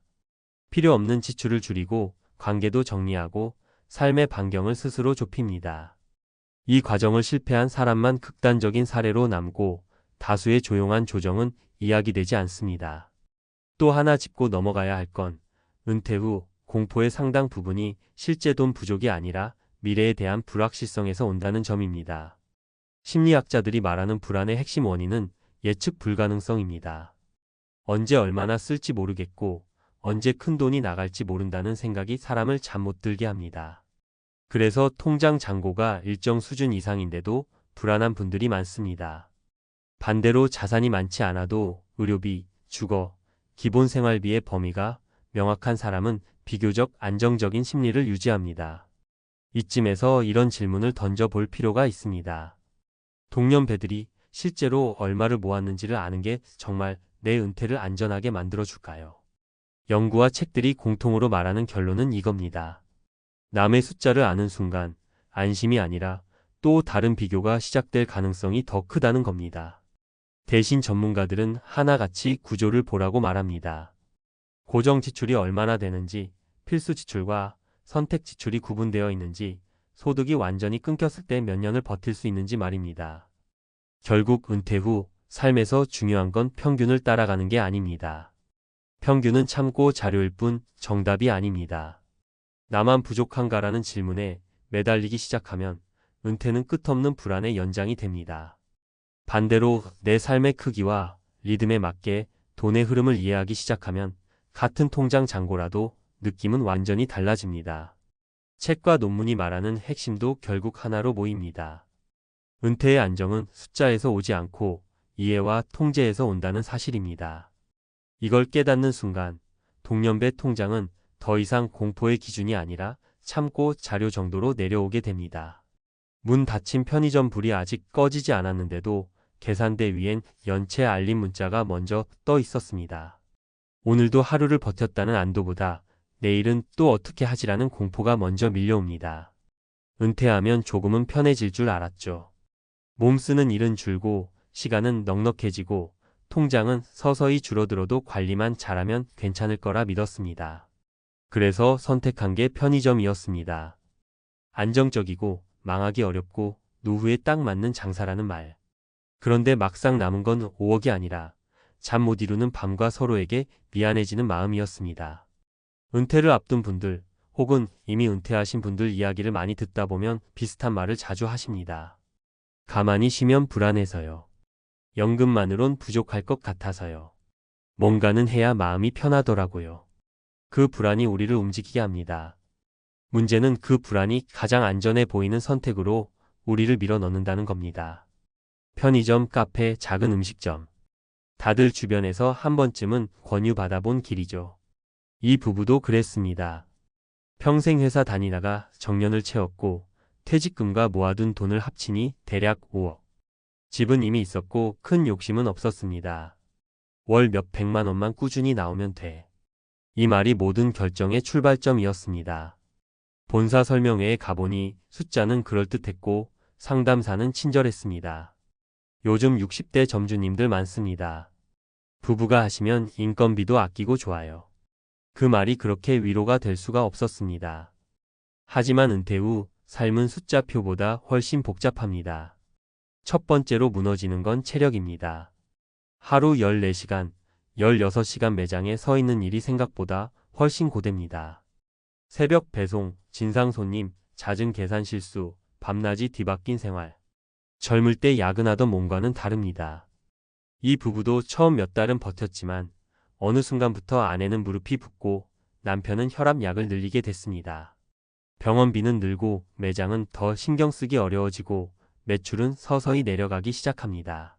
필요 없는 지출을 줄이고 관계도 정리하고 삶의 반경을 스스로 좁힙니다. 이 과정을 실패한 사람만 극단적인 사례로 남고 다수의 조용한 조정은 이야기되지 않습니다. 또 하나 짚고 넘어가야 할 건 은퇴 후 공포의 상당 부분이 실제 돈 부족이 아니라 미래에 대한 불확실성에서 온다는 점입니다. 심리학자들이 말하는 불안의 핵심 원인은 예측 불가능성입니다. 언제 얼마나 쓸지 모르겠고 언제 큰 돈이 나갈지 모른다는 생각이 사람을 잠 못 들게 합니다. 그래서 통장 잔고가 일정 수준 이상인데도 불안한 분들이 많습니다. 반대로 자산이 많지 않아도 의료비, 주거, 기본 생활비의 범위가 명확한 사람은 비교적 안정적인 심리를 유지합니다. 이쯤에서 이런 질문을 던져볼 필요가 있습니다. 동년배들이 실제로 얼마를 모았는지를 아는 게 정말 내 은퇴를 안전하게 만들어줄까요? 연구와 책들이 공통으로 말하는 결론은 이겁니다. 남의 숫자를 아는 순간 안심이 아니라 또 다른 비교가 시작될 가능성이 더 크다는 겁니다. 대신 전문가들은 하나같이 구조를 보라고 말합니다. 고정 지출이 얼마나 되는지, 필수 지출과 선택 지출이 구분되어 있는지, 소득이 완전히 끊겼을 때 몇 년을 버틸 수 있는지 말입니다. 결국 은퇴 후 삶에서 중요한 건 평균을 따라가는 게 아닙니다. 평균은 참고 자료일 뿐 정답이 아닙니다. 나만 부족한가라는 질문에 매달리기 시작하면 은퇴는 끝없는 불안의 연장이 됩니다. 반대로 내 삶의 크기와 리듬에 맞게 돈의 흐름을 이해하기 시작하면 같은 통장 잔고라도 느낌은 완전히 달라집니다. 책과 논문이 말하는 핵심도 결국 하나로 모입니다. 은퇴의 안정은 숫자에서 오지 않고 이해와 통제에서 온다는 사실입니다. 이걸 깨닫는 순간 동년배 통장은 더 이상 공포의 기준이 아니라 참고 자료 정도로 내려오게 됩니다. 문 닫힌 편의점 불이 아직 꺼지지 않았는데도 계산대 위엔 연체 알림 문자가 먼저 떠 있었습니다. 오늘도 하루를 버텼다는 안도보다 내일은 또 어떻게 하지라는 공포가 먼저 밀려옵니다. 은퇴하면 조금은 편해질 줄 알았죠. 몸 쓰는 일은 줄고 시간은 넉넉해지고 통장은 서서히 줄어들어도 관리만 잘하면 괜찮을 거라 믿었습니다. 그래서 선택한 게 편의점이었습니다. 안정적이고 망하기 어렵고 노후에 딱 맞는 장사라는 말. 그런데 막상 남은 건 5억이 아니라 잠 못 이루는 밤과 서로에게 미안해지는 마음이었습니다. 은퇴를 앞둔 분들 혹은 이미 은퇴하신 분들 이야기를 많이 듣다 보면 비슷한 말을 자주 하십니다. 가만히 쉬면 불안해서요. 연금만으론 부족할 것 같아서요. 뭔가는 해야 마음이 편하더라고요. 그 불안이 우리를 움직이게 합니다. 문제는 그 불안이 가장 안전해 보이는 선택으로 우리를 밀어넣는다는 겁니다. 편의점, 카페, 작은 음식점. 다들 주변에서 한 번쯤은 권유받아본 길이죠. 이 부부도 그랬습니다. 평생 회사 다니다가 정년을 채웠고 퇴직금과 모아둔 돈을 합치니 대략 5억. 집은 이미 있었고 큰 욕심은 없었습니다. 월 몇 백만 원만 꾸준히 나오면 돼. 이 말이 모든 결정의 출발점이었습니다. 본사 설명회에 가보니 숫자는 그럴듯했고 상담사는 친절했습니다. 요즘 60대 점주님들 많습니다. 부부가 하시면 인건비도 아끼고 좋아요. 그 말이 그렇게 위로가 될 수가 없었습니다. 하지만 은퇴 후 삶은 숫자표보다 훨씬 복잡합니다. 첫 번째로 무너지는 건 체력입니다. 하루 14시간, 16시간 매장에 서 있는 일이 생각보다 훨씬 고됩니다. 새벽 배송, 진상 손님, 잦은 계산 실수, 밤낮이 뒤바뀐 생활. 젊을 때 야근하던 몸과는 다릅니다. 이 부부도 처음 몇 달은 버텼지만 어느 순간부터 아내는 무릎이 붓고 남편은 혈압약을 늘리게 됐습니다. 병원비는 늘고 매장은 더 신경 쓰기 어려워지고 매출은 서서히 내려가기 시작합니다.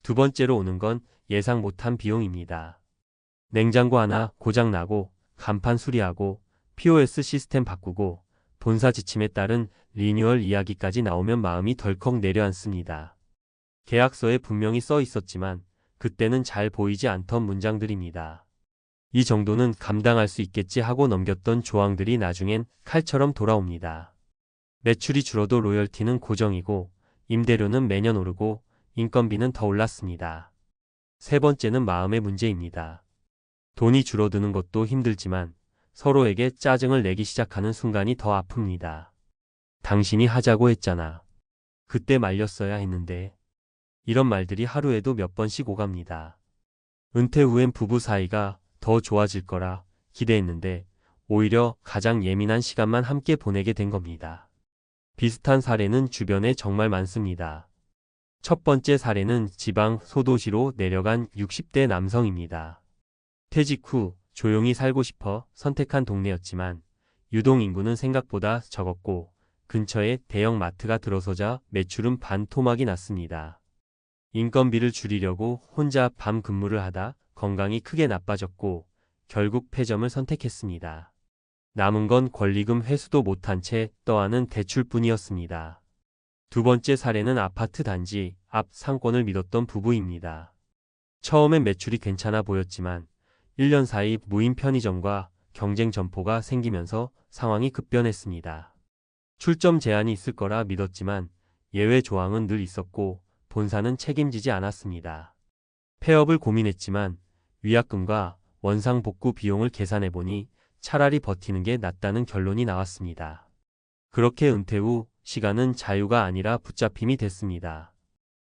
두 번째로 오는 건 예상 못한 비용입니다. 냉장고 하나 고장나고 간판 수리하고 POS 시스템 바꾸고 본사 지침에 따른 리뉴얼 이야기까지 나오면 마음이 덜컥 내려앉습니다. 계약서에 분명히 써 있었지만 그때는 잘 보이지 않던 문장들입니다. 이 정도는 감당할 수 있겠지 하고 넘겼던 조항들이 나중엔 칼처럼 돌아옵니다. 매출이 줄어도 로열티는 고정이고 임대료는 매년 오르고 인건비는 더 올랐습니다. 세 번째는 마음의 문제입니다. 돈이 줄어드는 것도 힘들지만 서로에게 짜증을 내기 시작하는 순간이 더 아픕니다. 당신이 하자고 했잖아. 그때 말렸어야 했는데. 이런 말들이 하루에도 몇 번씩 오갑니다. 은퇴 후엔 부부 사이가 더 좋아질 거라 기대했는데 오히려 가장 예민한 시간만 함께 보내게 된 겁니다. 비슷한 사례는 주변에 정말 많습니다. 첫 번째 사례는 지방 소도시로 내려간 60대 남성입니다. 퇴직 후 조용히 살고 싶어 선택한 동네였지만 유동 인구는 생각보다 적었고 근처에 대형 마트가 들어서자 매출은 반토막이 났습니다. 인건비를 줄이려고 혼자 밤 근무를 하다 건강이 크게 나빠졌고 결국 폐점을 선택했습니다. 남은 건 권리금 회수도 못한 채 떠안은 대출뿐이었습니다. 두 번째 사례는 아파트 단지 앞 상권을 믿었던 부부입니다. 처음엔 매출이 괜찮아 보였지만 1년 사이 무인 편의점과 경쟁 점포가 생기면서 상황이 급변했습니다. 출점 제한이 있을 거라 믿었지만 예외 조항은 늘 있었고 본사는 책임지지 않았습니다. 폐업을 고민했지만 위약금과 원상 복구 비용을 계산해보니 차라리 버티는 게 낫다는 결론이 나왔습니다. 그렇게 은퇴 후 시간은 자유가 아니라 붙잡힘이 됐습니다.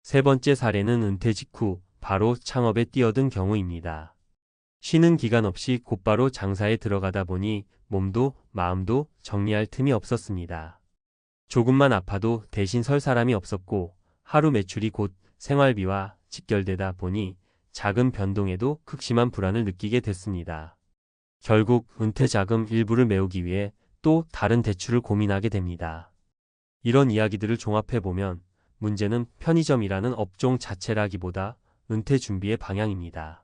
세 번째 사례는 은퇴 직후 바로 창업에 뛰어든 경우입니다. 쉬는 기간 없이 곧바로 장사에 들어가다 보니 몸도 마음도 정리할 틈이 없었습니다. 조금만 아파도 대신 설 사람이 없었고 하루 매출이 곧 생활비와 직결되다 보니 작은 변동에도 극심한 불안을 느끼게 됐습니다. 결국 은퇴 자금 일부를 메우기 위해 또 다른 대출을 고민하게 됩니다. 이런 이야기들을 종합해보면 문제는 편의점이라는 업종 자체라기보다 은퇴 준비의 방향입니다.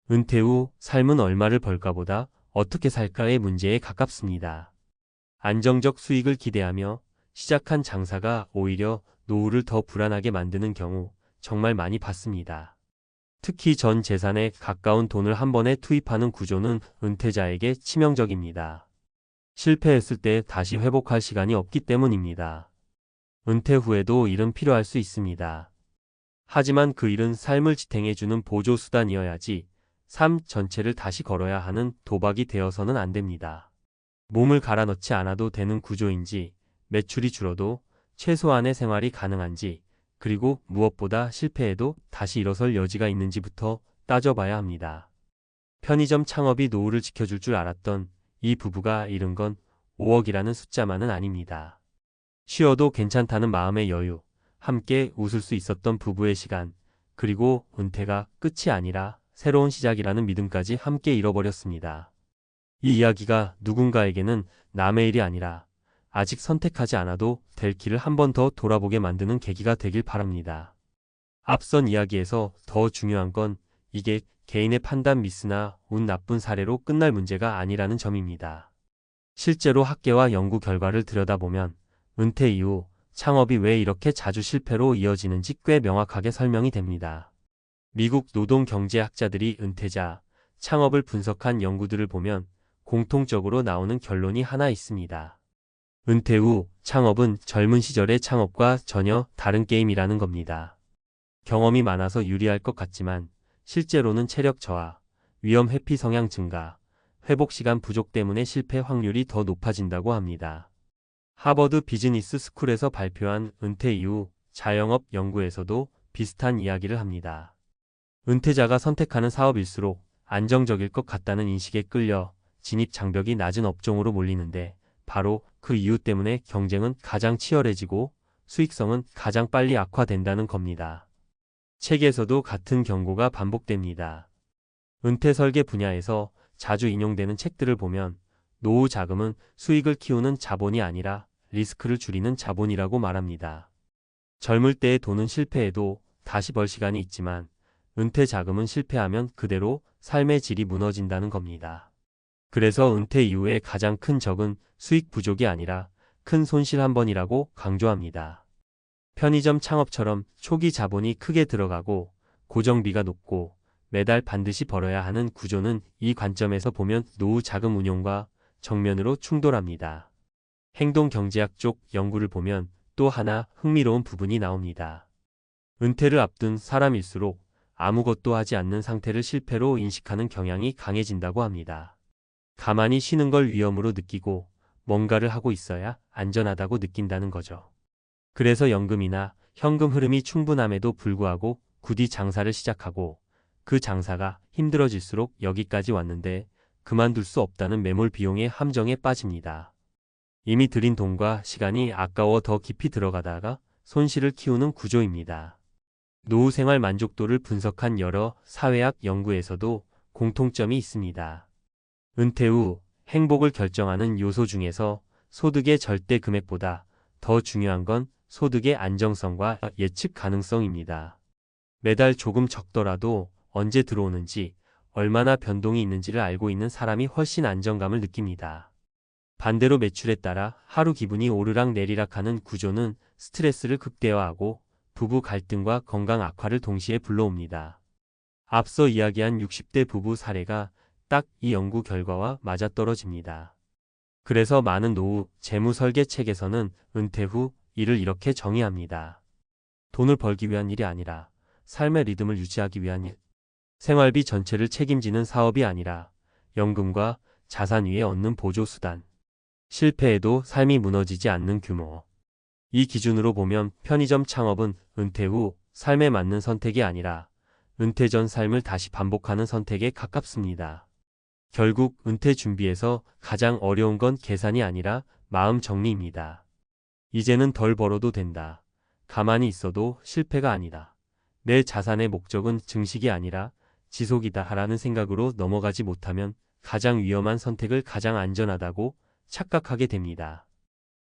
은퇴 후 삶은 얼마를 벌까보다 어떻게 살까의 문제에 가깝습니다. 안정적 수익을 기대하며 시작한 장사가 오히려 노후를 더 불안하게 만드는 경우 정말 많이 봤습니다. 특히 전 재산에 가까운 돈을 한 번에 투입하는 구조는 은퇴자에게 치명적입니다. 실패했을 때 다시 회복할 시간이 없기 때문입니다. 은퇴 후에도 일은 필요할 수 있습니다. 하지만 그 일은 삶을 지탱해주는 보조수단이어야지 삶 전체를 다시 걸어야 하는 도박이 되어서는 안 됩니다. 몸을 갈아 넣지 않아도 되는 구조인지, 매출이 줄어도 최소한의 생활이 가능한지, 그리고 무엇보다 실패해도 다시 일어설 여지가 있는지부터 따져봐야 합니다. 편의점 창업이 노후를 지켜줄 줄 알았던 이 부부가 잃은 건 5억이라는 숫자만은 아닙니다. 쉬어도 괜찮다는 마음의 여유, 함께 웃을 수 있었던 부부의 시간, 그리고 은퇴가 끝이 아니라 새로운 시작이라는 믿음까지 함께 잃어버렸습니다. 이 이야기가 누군가에게는 남의 일이 아니라 아직 선택하지 않아도 될 길을 한 번 더 돌아보게 만드는 계기가 되길 바랍니다. 앞선 이야기에서 더 중요한 건 이게 개인의 판단 미스나 운 나쁜 사례로 끝날 문제가 아니라는 점입니다. 실제로 학계와 연구 결과를 들여다보면 은퇴 이후 창업이 왜 이렇게 자주 실패로 이어지는지 꽤 명확하게 설명이 됩니다. 미국 노동경제학자들이 은퇴자, 창업을 분석한 연구들을 보면 공통적으로 나오는 결론이 하나 있습니다. 은퇴 후 창업은 젊은 시절의 창업과 전혀 다른 게임이라는 겁니다. 경험이 많아서 유리할 것 같지만 실제로는 체력 저하, 위험 회피 성향 증가, 회복 시간 부족 때문에 실패 확률이 더 높아진다고 합니다. 하버드 비즈니스 스쿨에서 발표한 은퇴 이후 자영업 연구에서도 비슷한 이야기를 합니다. 은퇴자가 선택하는 사업일수록 안정적일 것 같다는 인식에 끌려 진입 장벽이 낮은 업종으로 몰리는데 바로 그 이유 때문에 경쟁은 가장 치열해지고 수익성은 가장 빨리 악화된다는 겁니다. 책에서도 같은 경고가 반복됩니다. 은퇴 설계 분야에서 자주 인용되는 책들을 보면 노후 자금은 수익을 키우는 자본이 아니라 리스크를 줄이는 자본이라고 말합니다. 젊을 때의 돈은 실패해도 다시 벌 시간이 있지만 은퇴 자금은 실패하면 그대로 삶의 질이 무너진다는 겁니다. 그래서 은퇴 이후에 가장 큰 적은 수익 부족이 아니라 큰 손실 한 번이라고 강조합니다. 편의점 창업처럼 초기 자본이 크게 들어가고 고정비가 높고 매달 반드시 벌어야 하는 구조는 이 관점에서 보면 노후 자금 운용과 정면으로 충돌합니다. 행동경제학 쪽 연구를 보면 또 하나 흥미로운 부분이 나옵니다. 은퇴를 앞둔 사람일수록 아무것도 하지 않는 상태를 실패로 인식하는 경향이 강해진다고 합니다. 가만히 쉬는 걸 위험으로 느끼고 뭔가를 하고 있어야 안전하다고 느낀다는 거죠. 그래서 연금이나 현금 흐름이 충분함에도 불구하고 굳이 장사를 시작하고 그 장사가 힘들어질수록 여기까지 왔는데 그만둘 수 없다는 매몰 비용의 함정에 빠집니다. 이미 들인 돈과 시간이 아까워 더 깊이 들어가다가 손실을 키우는 구조입니다. 노후 생활 만족도를 분석한 여러 사회학 연구에서도 공통점이 있습니다. 은퇴 후 행복을 결정하는 요소 중에서 소득의 절대 금액보다 더 중요한 건 소득의 안정성과 예측 가능성입니다. 매달 조금 적더라도 언제 들어오는지, 얼마나 변동이 있는지를 알고 있는 사람이 훨씬 안정감을 느낍니다. 반대로 매출에 따라 하루 기분이 오르락 내리락 하는 구조는 스트레스를 극대화하고 부부 갈등과 건강 악화를 동시에 불러옵니다. 앞서 이야기한 60대 부부 사례가 딱 이 연구 결과와 맞아떨어집니다. 그래서 많은 노후 재무 설계 책에서는 은퇴 후 일을 이렇게 정의합니다. 돈을 벌기 위한 일이 아니라 삶의 리듬을 유지하기 위한 일. 생활비 전체를 책임지는 사업이 아니라 연금과 자산 위에 얻는 보조수단. 실패해도 삶이 무너지지 않는 규모. 이 기준으로 보면 편의점 창업은 은퇴 후 삶에 맞는 선택이 아니라 은퇴 전 삶을 다시 반복하는 선택에 가깝습니다. 결국 은퇴 준비에서 가장 어려운 건 계산이 아니라 마음 정리입니다. 이제는 덜 벌어도 된다. 가만히 있어도 실패가 아니다. 내 자산의 목적은 증식이 아니라 지속이다 하라는 생각으로 넘어가지 못하면 가장 위험한 선택을 가장 안전하다고 착각하게 됩니다.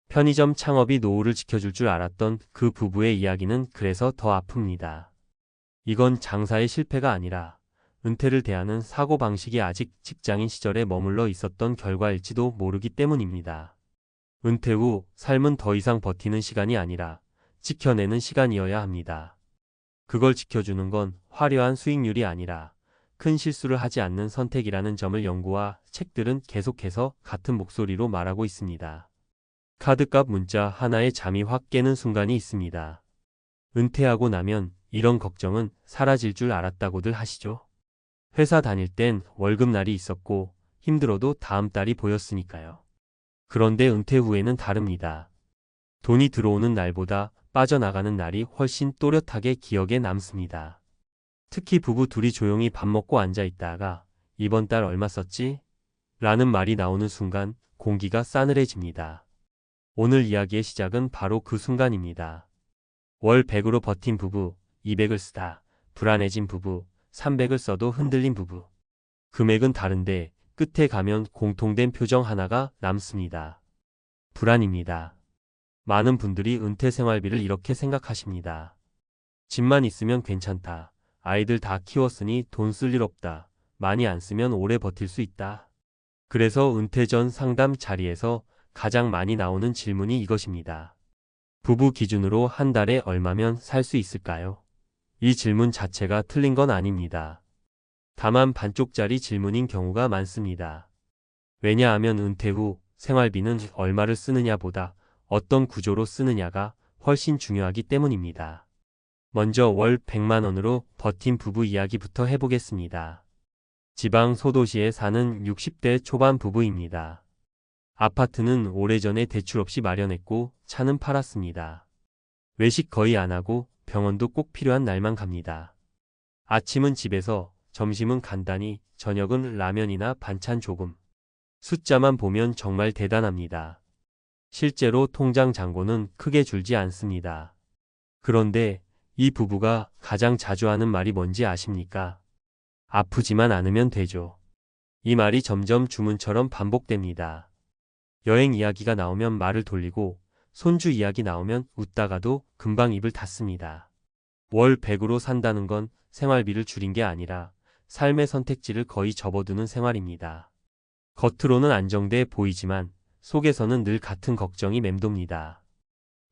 편의점 창업이 노후를 지켜줄 줄 알았던 그 부부의 이야기는 그래서 더 아픕니다. 이건 장사의 실패가 아니라 은퇴를 대하는 사고방식이 아직 직장인 시절에 머물러 있었던 결과일지도 모르기 때문입니다. 은퇴 후 삶은 더 이상 버티는 시간이 아니라 지켜내는 시간이어야 합니다. 그걸 지켜주는 건 화려한 수익률이 아니라 큰 실수를 하지 않는 선택이라는 점을 연구와 책들은 계속해서 같은 목소리로 말하고 있습니다. 카드값 문자 하나에 잠이 확 깨는 순간이 있습니다. 은퇴하고 나면 이런 걱정은 사라질 줄 알았다고들 하시죠? 회사 다닐 땐 월급날이 있었고 힘들어도 다음 달이 보였으니까요. 그런데 은퇴 후에는 다릅니다. 돈이 들어오는 날보다 빠져나가는 날이 훨씬 또렷하게 기억에 남습니다. 특히 부부 둘이 조용히 밥 먹고 앉아 있다가 이번 달 얼마 썼지? 라는 말이 나오는 순간 공기가 싸늘해집니다. 오늘 이야기의 시작은 바로 그 순간입니다. 월 100으로 버틴 부부, 200을 쓰다 불안해진 부부, 300을 써도 흔들린 부부. 금액은 다른데 끝에 가면 공통된 표정 하나가 남습니다. 불안입니다. 많은 분들이 은퇴 생활비를 이렇게 생각하십니다. 집만 있으면 괜찮다. 아이들 다 키웠으니 돈 쓸 일 없다. 많이 안 쓰면 오래 버틸 수 있다. 그래서 은퇴 전 상담 자리에서 가장 많이 나오는 질문이 이것입니다. 부부 기준으로 한 달에 얼마면 살 수 있을까요? 이 질문 자체가 틀린 건 아닙니다. 다만 반쪽짜리 질문인 경우가 많습니다. 왜냐하면 은퇴 후 생활비는 얼마를 쓰느냐보다 어떤 구조로 쓰느냐가 훨씬 중요하기 때문입니다. 먼저 월 100만 원으로 버틴 부부 이야기부터 해보겠습니다. 지방 소도시에 사는 60대 초반 부부입니다. 아파트는 오래전에 대출 없이 마련했고 차는 팔았습니다. 외식 거의 안 하고 병원도 꼭 필요한 날만 갑니다. 아침은 집에서, 점심은 간단히, 저녁은 라면이나 반찬 조금. 숫자만 보면 정말 대단합니다. 실제로 통장 잔고는 크게 줄지 않습니다. 그런데 이 부부가 가장 자주 하는 말이 뭔지 아십니까? 아프지만 않으면 되죠. 이 말이 점점 주문처럼 반복됩니다. 여행 이야기가 나오면 말을 돌리고 손주 이야기 나오면 웃다가도 금방 입을 닫습니다. 월 100으로 산다는 건 생활비를 줄인 게 아니라 삶의 선택지를 거의 접어두는 생활입니다. 겉으로는 안정돼 보이지만 속에서는 늘 같은 걱정이 맴돕니다.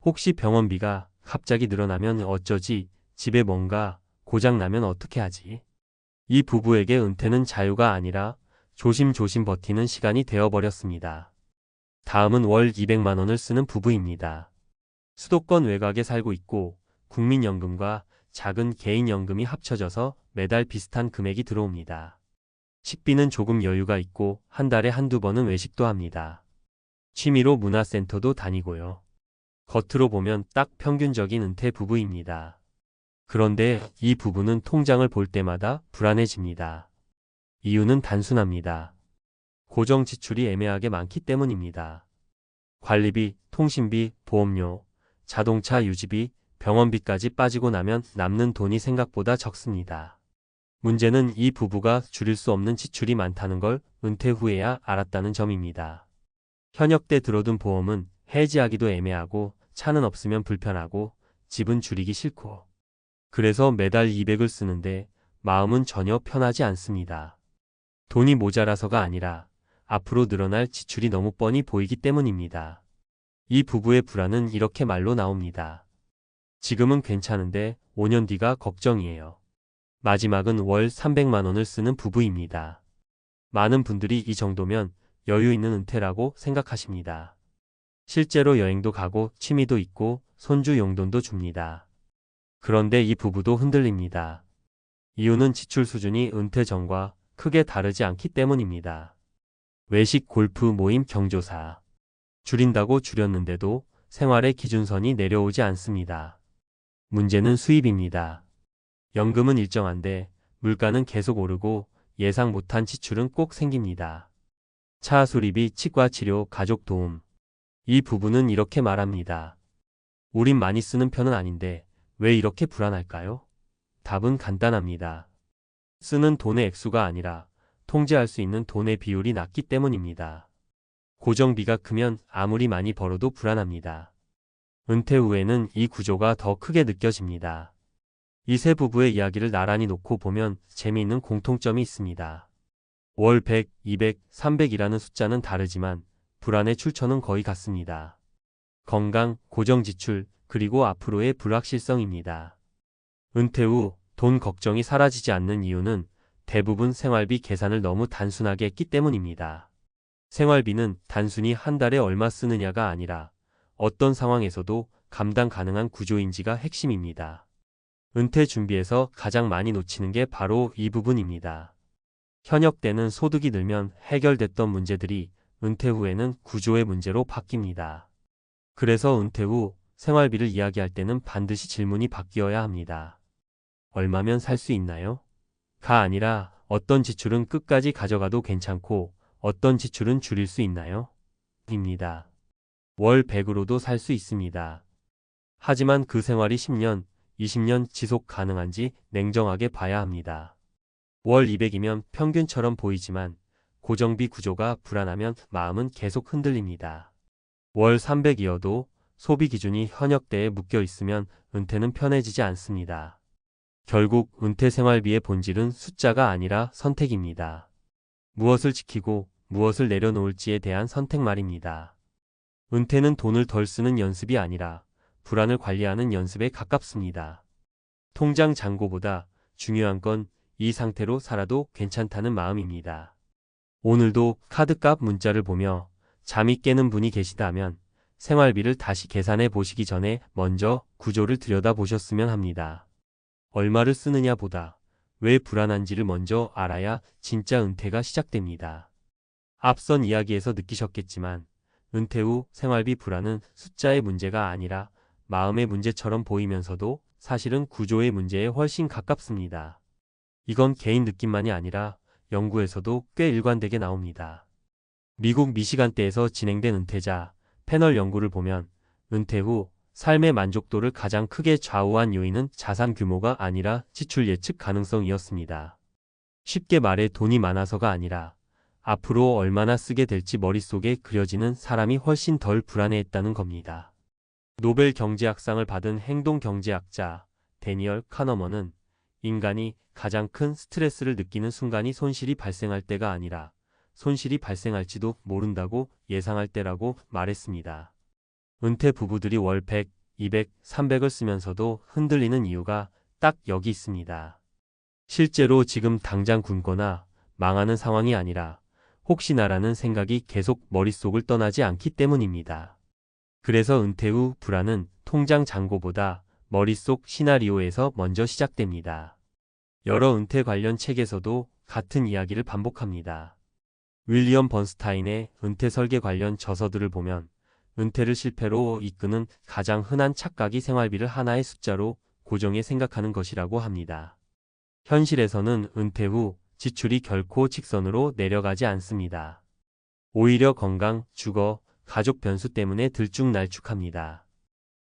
혹시 병원비가 갑자기 늘어나면 어쩌지? 집에 뭔가 고장나면 어떻게 하지? 이 부부에게 은퇴는 자유가 아니라 조심조심 버티는 시간이 되어버렸습니다. 다음은 월 200만 원을 쓰는 부부입니다. 수도권 외곽에 살고 있고 국민연금과 작은 개인연금이 합쳐져서 매달 비슷한 금액이 들어옵니다. 식비는 조금 여유가 있고 한 달에 한두 번은 외식도 합니다. 취미로 문화센터도 다니고요. 겉으로 보면 딱 평균적인 은퇴 부부입니다. 그런데 이 부부는 통장을 볼 때마다 불안해집니다. 이유는 단순합니다. 고정 지출이 애매하게 많기 때문입니다. 관리비, 통신비, 보험료, 자동차 유지비, 병원비까지 빠지고 나면 남는 돈이 생각보다 적습니다. 문제는 이 부부가 줄일 수 없는 지출이 많다는 걸 은퇴 후에야 알았다는 점입니다. 현역 때 들어둔 보험은 해지하기도 애매하고 차는 없으면 불편하고 집은 줄이기 싫고 그래서 매달 200을 쓰는데 마음은 전혀 편하지 않습니다. 돈이 모자라서가 아니라 앞으로 늘어날 지출이 너무 뻔히 보이기 때문입니다. 이 부부의 불안은 이렇게 말로 나옵니다. 지금은 괜찮은데 5년 뒤가 걱정이에요. 마지막은 월 300만 원을 쓰는 부부입니다. 많은 분들이 이 정도면 여유 있는 은퇴라고 생각하십니다. 실제로 여행도 가고 취미도 있고 손주 용돈도 줍니다. 그런데 이 부부도 흔들립니다. 이유는 지출 수준이 은퇴 전과 크게 다르지 않기 때문입니다. 외식, 골프, 모임, 경조사. 줄인다고 줄였는데도 생활의 기준선이 내려오지 않습니다. 문제는 수입입니다. 연금은 일정한데 물가는 계속 오르고 예상 못한 지출은 꼭 생깁니다. 차 수리비, 치과 치료, 가족 도움. 이 부부는 이렇게 말합니다. 우린 많이 쓰는 편은 아닌데 왜 이렇게 불안할까요? 답은 간단합니다. 쓰는 돈의 액수가 아니라 통제할 수 있는 돈의 비율이 낮기 때문입니다. 고정비가 크면 아무리 많이 벌어도 불안합니다. 은퇴 후에는 이 구조가 더 크게 느껴집니다. 이 세 부부의 이야기를 나란히 놓고 보면 재미있는 공통점이 있습니다. 월 100, 200, 300이라는 숫자는 다르지만 불안의 출처는 거의 같습니다. 건강, 고정지출, 그리고 앞으로의 불확실성입니다. 은퇴 후 돈 걱정이 사라지지 않는 이유는 대부분 생활비 계산을 너무 단순하게 했기 때문입니다. 생활비는 단순히 한 달에 얼마 쓰느냐가 아니라 어떤 상황에서도 감당 가능한 구조인지가 핵심입니다. 은퇴 준비에서 가장 많이 놓치는 게 바로 이 부분입니다. 현역 때는 소득이 늘면 해결됐던 문제들이 은퇴 후에는 구조의 문제로 바뀝니다. 그래서 은퇴 후 생활비를 이야기할 때는 반드시 질문이 바뀌어야 합니다. 얼마면 살 수 있나요? 가 아니라 어떤 지출은 끝까지 가져가도 괜찮고 어떤 지출은 줄일 수 있나요? 입니다. 월 100으로도 살 수 있습니다. 하지만 그 생활이 10년, 20년 지속 가능한지 냉정하게 봐야 합니다. 월 200이면 평균처럼 보이지만 고정비 구조가 불안하면 마음은 계속 흔들립니다. 월 300이어도 소비 기준이 현역 때에 묶여 있으면 은퇴는 편해지지 않습니다. 결국 은퇴 생활비의 본질은 숫자가 아니라 선택입니다. 무엇을 지키고 무엇을 내려놓을지에 대한 선택 말입니다. 은퇴는 돈을 덜 쓰는 연습이 아니라 불안을 관리하는 연습에 가깝습니다. 통장 잔고보다 중요한 건 이 상태로 살아도 괜찮다는 마음입니다. 오늘도 카드값 문자를 보며 잠이 깨는 분이 계시다면 생활비를 다시 계산해 보시기 전에 먼저 구조를 들여다보셨으면 합니다. 얼마를 쓰느냐 보다 왜 불안한지를 먼저 알아야 진짜 은퇴가 시작됩니다. 앞선 이야기에서 느끼셨겠지만 은퇴 후 생활비 불안은 숫자의 문제가 아니라 마음의 문제처럼 보이면서도 사실은 구조의 문제에 훨씬 가깝습니다. 이건 개인 느낌만이 아니라 연구에서도 꽤 일관되게 나옵니다. 미국 미시간대에서 진행된 은퇴자 패널 연구를 보면 은퇴 후 삶의 만족도를 가장 크게 좌우한 요인은 자산 규모가 아니라 지출 예측 가능성이었습니다. 쉽게 말해 돈이 많아서가 아니라 앞으로 얼마나 쓰게 될지 머릿속에 그려지는 사람이 훨씬 덜 불안해했다는 겁니다. 노벨 경제학상을 받은 행동경제학자 데니얼 카너먼은 인간이 가장 큰 스트레스를 느끼는 순간이 손실이 발생할 때가 아니라 손실이 발생할지도 모른다고 예상할 때라고 말했습니다. 은퇴 부부들이 월 100, 200, 300을 쓰면서도 흔들리는 이유가 딱 여기 있습니다. 실제로 지금 당장 굶거나 망하는 상황이 아니라 혹시나라는 생각이 계속 머릿속을 떠나지 않기 때문입니다. 그래서 은퇴 후 불안은 통장 잔고보다 머릿속 시나리오에서 먼저 시작됩니다. 여러 은퇴 관련 책에서도 같은 이야기를 반복합니다. 윌리엄 번스타인의 은퇴 설계 관련 저서들을 보면 은퇴를 실패로 이끄는 가장 흔한 착각이 생활비를 하나의 숫자로 고정해 생각하는 것이라고 합니다. 현실에서는 은퇴 후 지출이 결코 직선으로 내려가지 않습니다. 오히려 건강, 주거, 가족 변수 때문에 들쭉날쭉합니다.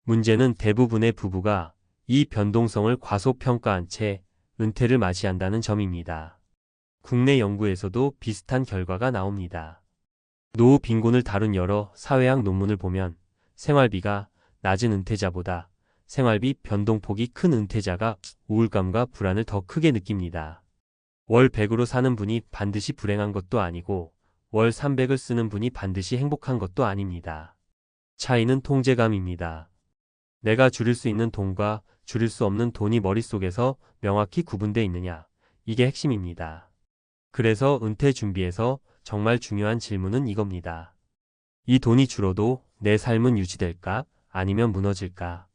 문제는 대부분의 부부가 이 변동성을 과소평가한 채 은퇴를 맞이한다는 점입니다. 국내 연구에서도 비슷한 결과가 나옵니다. 노후 빈곤을 다룬 여러 사회학 논문을 보면 생활비가 낮은 은퇴자보다 생활비 변동폭이 큰 은퇴자가 우울감과 불안을 더 크게 느낍니다. 월 100으로 사는 분이 반드시 불행한 것도 아니고 월 300을 쓰는 분이 반드시 행복한 것도 아닙니다. 차이는 통제감입니다. 내가 줄일 수 있는 돈과 줄일 수 없는 돈이 머릿속에서 명확히 구분되어 있느냐, 이게 핵심입니다. 그래서 은퇴 준비에서 정말 중요한 질문은 이겁니다. 이 돈이 줄어도 내 삶은 유지될까? 아니면 무너질까?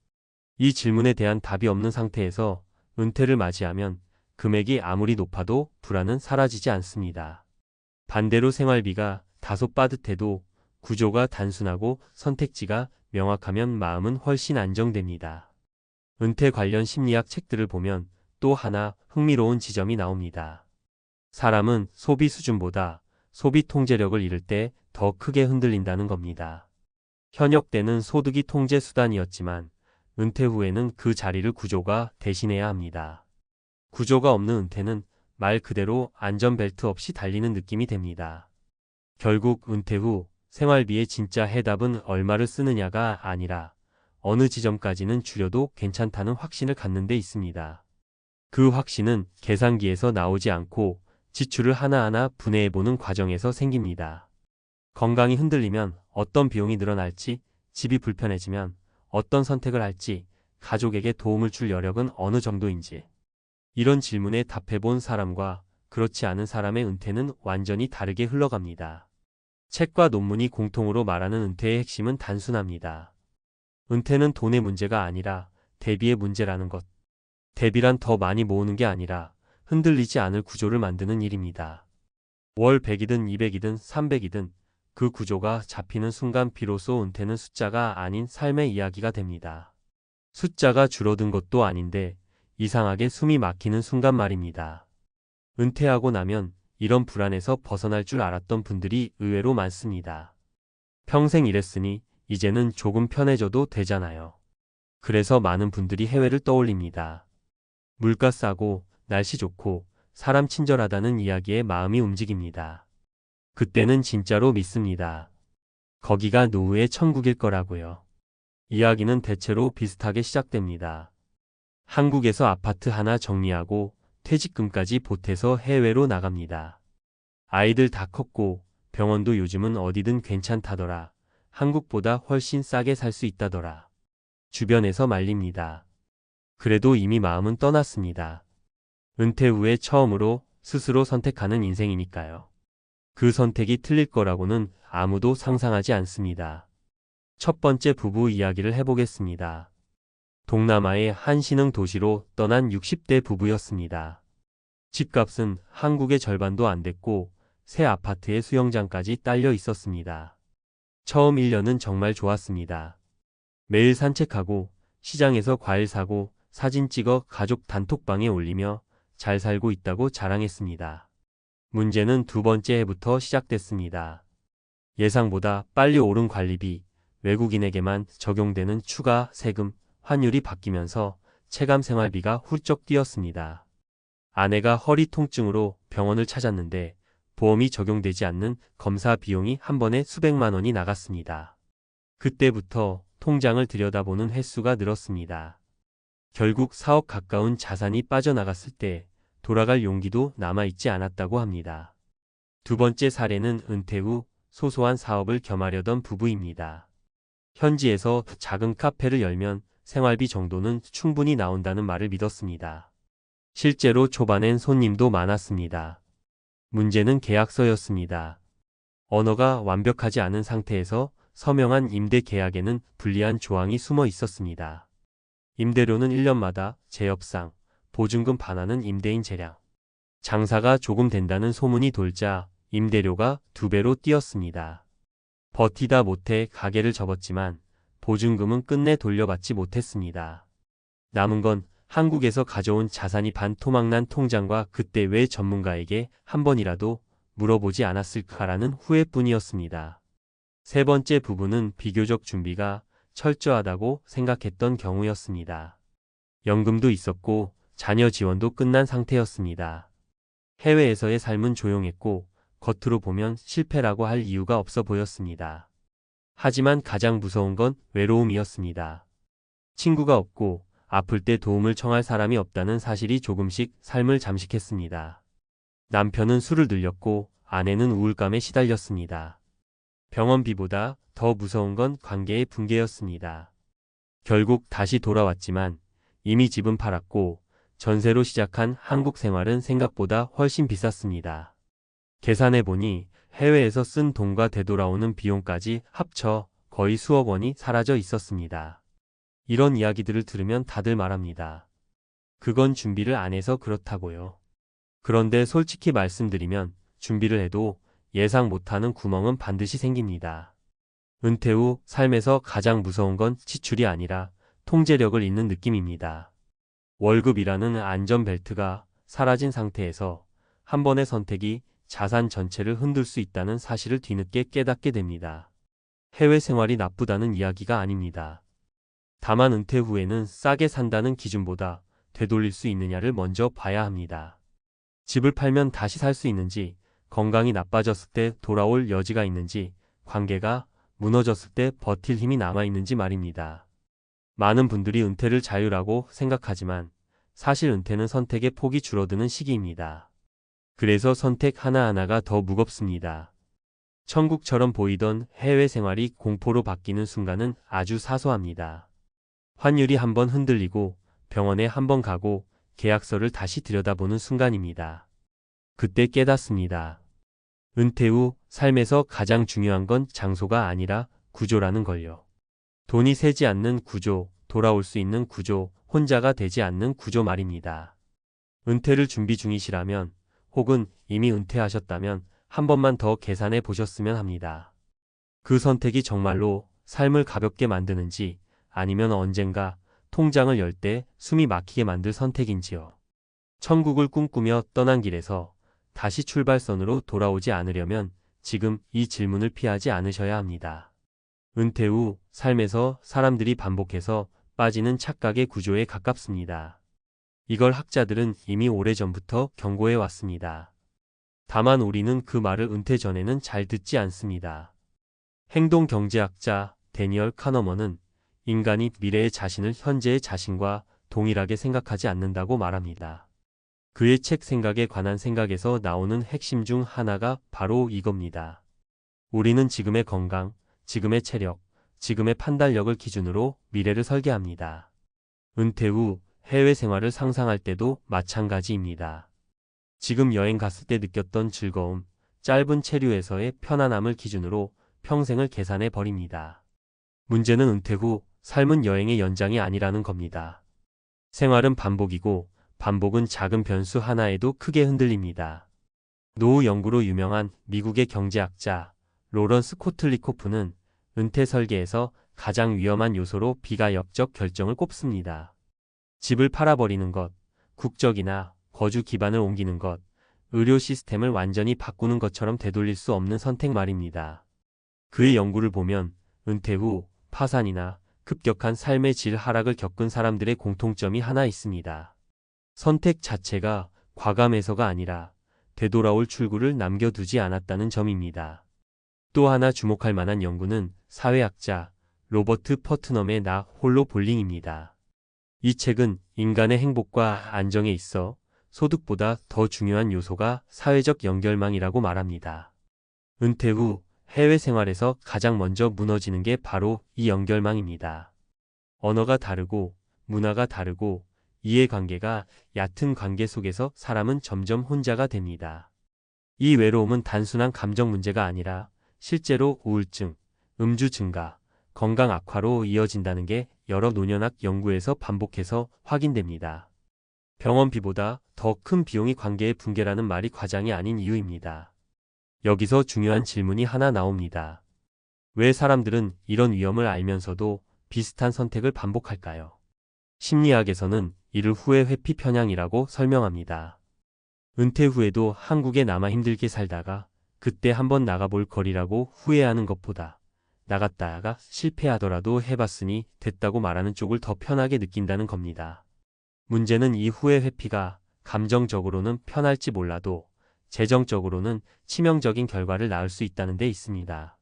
이 질문에 대한 답이 없는 상태에서 은퇴를 맞이하면 금액이 아무리 높아도 불안은 사라지지 않습니다. 반대로 생활비가 다소 빠듯해도 구조가 단순하고 선택지가 명확하면 마음은 훨씬 안정됩니다. 은퇴 관련 심리학 책들을 보면 또 하나 흥미로운 지점이 나옵니다. 사람은 소비 수준보다 소비 통제력을 잃을 때 더 크게 흔들린다는 겁니다. 현역 때는 소득이 통제 수단이었지만 은퇴 후에는 그 자리를 구조가 대신해야 합니다. 구조가 없는 은퇴는 말 그대로 안전벨트 없이 달리는 느낌이 됩니다. 결국 은퇴 후 생활비의 진짜 해답은 얼마를 쓰느냐가 아니라 어느 지점까지는 줄여도 괜찮다는 확신을 갖는 데 있습니다. 그 확신은 계산기에서 나오지 않고 지출을 하나하나 분해해보는 과정에서 생깁니다. 건강이 흔들리면 어떤 비용이 늘어날지, 집이 불편해지면 어떤 선택을 할지, 가족에게 도움을 줄 여력은 어느 정도인지. 이런 질문에 답해본 사람과 그렇지 않은 사람의 은퇴는 완전히 다르게 흘러갑니다. 책과 논문이 공통으로 말하는 은퇴의 핵심은 단순합니다. 은퇴는 돈의 문제가 아니라 대비의 문제라는 것. 대비란 더 많이 모으는 게 아니라 흔들리지 않을 구조를 만드는 일입니다. 월 100이든 200이든 300이든 그 구조가 잡히는 순간 비로소 은퇴는 숫자가 아닌 삶의 이야기가 됩니다. 숫자가 줄어든 것도 아닌데 이상하게 숨이 막히는 순간 말입니다. 은퇴하고 나면 이런 불안에서 벗어날 줄 알았던 분들이 의외로 많습니다. 평생 일했으니 이제는 조금 편해져도 되잖아요. 그래서 많은 분들이 해외를 떠올립니다. 물가 싸고 날씨 좋고 사람 친절하다는 이야기에 마음이 움직입니다. 그때는 진짜로 믿습니다. 거기가 노후의 천국일 거라고요. 이야기는 대체로 비슷하게 시작됩니다. 한국에서 아파트 하나 정리하고 퇴직금까지 보태서 해외로 나갑니다. 아이들 다 컸고 병원도 요즘은 어디든 괜찮다더라. 한국보다 훨씬 싸게 살 수 있다더라. 주변에서 말립니다. 그래도 이미 마음은 떠났습니다. 은퇴 후에 처음으로 스스로 선택하는 인생이니까요. 그 선택이 틀릴 거라고는 아무도 상상하지 않습니다. 첫 번째 부부 이야기를 해보겠습니다. 동남아의 한 신흥 도시로 떠난 60대 부부였습니다. 집값은 한국의 절반도 안 됐고 새 아파트에 수영장까지 딸려 있었습니다. 처음 1년은 정말 좋았습니다. 매일 산책하고 시장에서 과일 사고 사진 찍어 가족 단톡방에 올리며 잘 살고 있다고 자랑했습니다. 문제는 두 번째 해부터 시작됐습니다. 예상보다 빨리 오른 관리비, 외국인에게만 적용되는 추가 세금, 환율이 바뀌면서 체감 생활비가 훌쩍 뛰었습니다. 아내가 허리 통증으로 병원을 찾았는데 보험이 적용되지 않는 검사 비용이 한 번에 수백만 원이 나갔습니다. 그때부터 통장을 들여다보는 횟수가 늘었습니다. 결국 4억 가까운 자산이 빠져나갔을 때 돌아갈 용기도 남아있지 않았다고 합니다. 두 번째 사례는 은퇴 후 소소한 사업을 겸하려던 부부입니다. 현지에서 작은 카페를 열면 생활비 정도는 충분히 나온다는 말을 믿었습니다. 실제로 초반엔 손님도 많았습니다. 문제는 계약서였습니다. 언어가 완벽하지 않은 상태에서 서명한 임대 계약에는 불리한 조항이 숨어 있었습니다. 임대료는 1년마다 제협상, 보증금 반환은 임대인 재량, 장사가 조금 된다는 소문이 돌자 임대료가 2배로 뛰었습니다. 버티다 못해 가게를 접었지만 보증금은 끝내 돌려받지 못했습니다. 남은 건 한국에서 가져온 자산이 반토막난 통장과 그때 왜 전문가에게 한 번이라도 물어보지 않았을까라는 후회뿐이었습니다. 세 번째 부분은 비교적 준비가 철저하다고 생각했던 경우였습니다. 연금도 있었고 자녀 지원도 끝난 상태였습니다. 해외에서의 삶은 조용했고 겉으로 보면 실패라고 할 이유가 없어 보였습니다. 하지만 가장 무서운 건 외로움이었습니다. 친구가 없고 아플 때 도움을 청할 사람이 없다는 사실이 조금씩 삶을 잠식했습니다. 남편은 술을 늘렸고 아내는 우울감에 시달렸습니다. 병원비보다 더 무서운 건 관계의 붕괴였습니다. 결국 다시 돌아왔지만 이미 집은 팔았고 전세로 시작한 한국 생활은 생각보다 훨씬 비쌌습니다. 계산해보니 해외에서 쓴 돈과 되돌아오는 비용까지 합쳐 거의 수억 원이 사라져 있었습니다. 이런 이야기들을 들으면 다들 말합니다. 그건 준비를 안 해서 그렇다고요. 그런데 솔직히 말씀드리면 준비를 해도 예상 못하는 구멍은 반드시 생깁니다. 은퇴 후 삶에서 가장 무서운 건 지출이 아니라 통제력을 잃는 느낌입니다. 월급이라는 안전벨트가 사라진 상태에서 한 번의 선택이 자산 전체를 흔들 수 있다는 사실을 뒤늦게 깨닫게 됩니다. 해외 생활이 나쁘다는 이야기가 아닙니다. 다만 은퇴 후에는 싸게 산다는 기준보다 되돌릴 수 있느냐를 먼저 봐야 합니다. 집을 팔면 다시 살 수 있는지, 건강이 나빠졌을 때 돌아올 여지가 있는지, 관계가 무너졌을 때 버틸 힘이 남아있는지 말입니다. 많은 분들이 은퇴를 자유라고 생각하지만 사실 은퇴는 선택의 폭이 줄어드는 시기입니다. 그래서 선택 하나하나가 더 무겁습니다. 천국처럼 보이던 해외 생활이 공포로 바뀌는 순간은 아주 사소합니다. 환율이 한번 흔들리고 병원에 한번 가고 계약서를 다시 들여다보는 순간입니다. 그때 깨닫습니다. 은퇴 후 삶에서 가장 중요한 건 장소가 아니라 구조라는 걸요. 돈이 새지 않는 구조, 돌아올 수 있는 구조, 혼자가 되지 않는 구조 말입니다. 은퇴를 준비 중이시라면 혹은 이미 은퇴하셨다면 한 번만 더 계산해 보셨으면 합니다. 그 선택이 정말로 삶을 가볍게 만드는지 아니면 언젠가 통장을 열 때 숨이 막히게 만들 선택인지요. 천국을 꿈꾸며 떠난 길에서 다시 출발선으로 돌아오지 않으려면 지금 이 질문을 피하지 않으셔야 합니다. 은퇴 후 삶에서 사람들이 반복해서 빠지는 착각의 구조에 가깝습니다. 이걸 학자들은 이미 오래전부터 경고해 왔습니다. 다만 우리는 그 말을 은퇴 전에는 잘 듣지 않습니다. 행동경제학자 데니얼 카너먼은 인간이 미래의 자신을 현재의 자신과 동일하게 생각하지 않는다고 말합니다. 그의 책 생각에 관한 생각에서 나오는 핵심 중 하나가 바로 이겁니다. 우리는 지금의 건강, 지금의 체력, 지금의 판단력을 기준으로 미래를 설계합니다. 은퇴 후 해외 생활을 상상할 때도 마찬가지입니다. 지금 여행 갔을 때 느꼈던 즐거움, 짧은 체류에서의 편안함을 기준으로 평생을 계산해 버립니다. 문제는 은퇴 후 삶은 여행의 연장이 아니라는 겁니다. 생활은 반복이고 반복은 작은 변수 하나에도 크게 흔들립니다. 노후 연구로 유명한 미국의 경제학자 로런스 코틀리코프는 은퇴 설계에서 가장 위험한 요소로 비가역적 결정을 꼽습니다. 집을 팔아버리는 것, 국적이나 거주 기반을 옮기는 것, 의료 시스템을 완전히 바꾸는 것처럼 되돌릴 수 없는 선택 말입니다. 그의 연구를 보면 은퇴 후 파산이나 급격한 삶의 질 하락을 겪은 사람들의 공통점이 하나 있습니다. 선택 자체가 과감해서가 아니라 되돌아올 출구를 남겨두지 않았다는 점입니다. 또 하나 주목할 만한 연구는 사회학자 로버트 퍼트넘의 나 홀로 볼링입니다. 이 책은 인간의 행복과 안정에 있어 소득보다 더 중요한 요소가 사회적 연결망이라고 말합니다. 은퇴 후 해외 생활에서 가장 먼저 무너지는 게 바로 이 연결망입니다. 언어가 다르고 문화가 다르고 이해관계가 얕은 관계 속에서 사람은 점점 혼자가 됩니다. 이 외로움은 단순한 감정 문제가 아니라 실제로 우울증, 음주 증가, 건강 악화로 이어진다는 게 여러 노년학 연구에서 반복해서 확인됩니다. 병원비보다 더 큰 비용이 관계의 붕괴라는 말이 과장이 아닌 이유입니다. 여기서 중요한 질문이 하나 나옵니다. 왜 사람들은 이런 위험을 알면서도 비슷한 선택을 반복할까요? 심리학에서는 이를 후회 회피 편향이라고 설명합니다. 은퇴 후에도 한국에 남아 힘들게 살다가 그때 한번 나가볼 거리라고 후회하는 것보다 나갔다가 실패하더라도 해봤으니 됐다고 말하는 쪽을 더 편하게 느낀다는 겁니다. 문제는 이 후회 회피가 감정적으로는 편할지 몰라도 재정적으로는 치명적인 결과를 낳을 수 있다는 데 있습니다.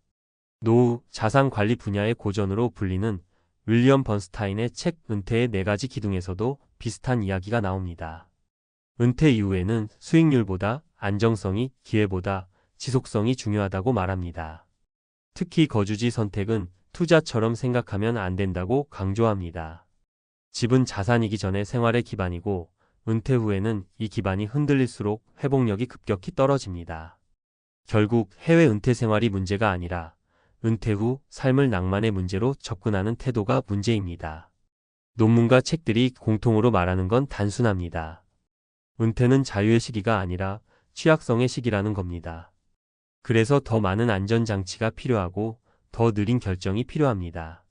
노후, 자산관리 분야의 고전으로 불리는 윌리엄 번스타인의 책 은퇴의 4가지 기둥에서도 비슷한 이야기가 나옵니다. 은퇴 이후에는 수익률보다 안정성이 기회보다 지속성이 중요하다고 말합니다. 특히 거주지 선택은 투자처럼 생각하면 안 된다고 강조합니다. 집은 자산이기 전에 생활의 기반이고 은퇴 후에는 이 기반이 흔들릴수록 회복력이 급격히 떨어집니다. 결국 해외 은퇴 생활이 문제가 아니라 은퇴 후 삶을 낭만의 문제로 접근하는 태도가 문제입니다. 논문과 책들이 공통으로 말하는 건 단순합니다. 은퇴는 자유의 시기가 아니라 취약성의 시기라는 겁니다. 그래서 더 많은 안전장치가 필요하고 더 느린 결정이 필요합니다.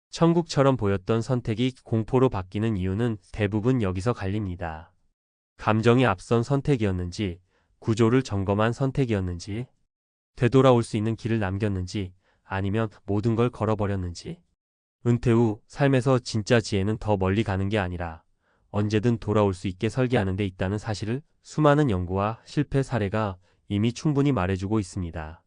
천국처럼 보였던 선택이 공포로 바뀌는 이유는 대부분 여기서 갈립니다. 감정이 앞선 선택이었는지, 구조를 점검한 선택이었는지, 되돌아올 수 있는 길을 남겼는지, 아니면 모든 걸 걸어버렸는지. 은퇴 후 삶에서 진짜 지혜는 더 멀리 가는 게 아니라 언제든 돌아올 수 있게 설계하는 데 있다는 사실을 수많은 연구와 실패 사례가 이미 충분히 말해주고 있습니다.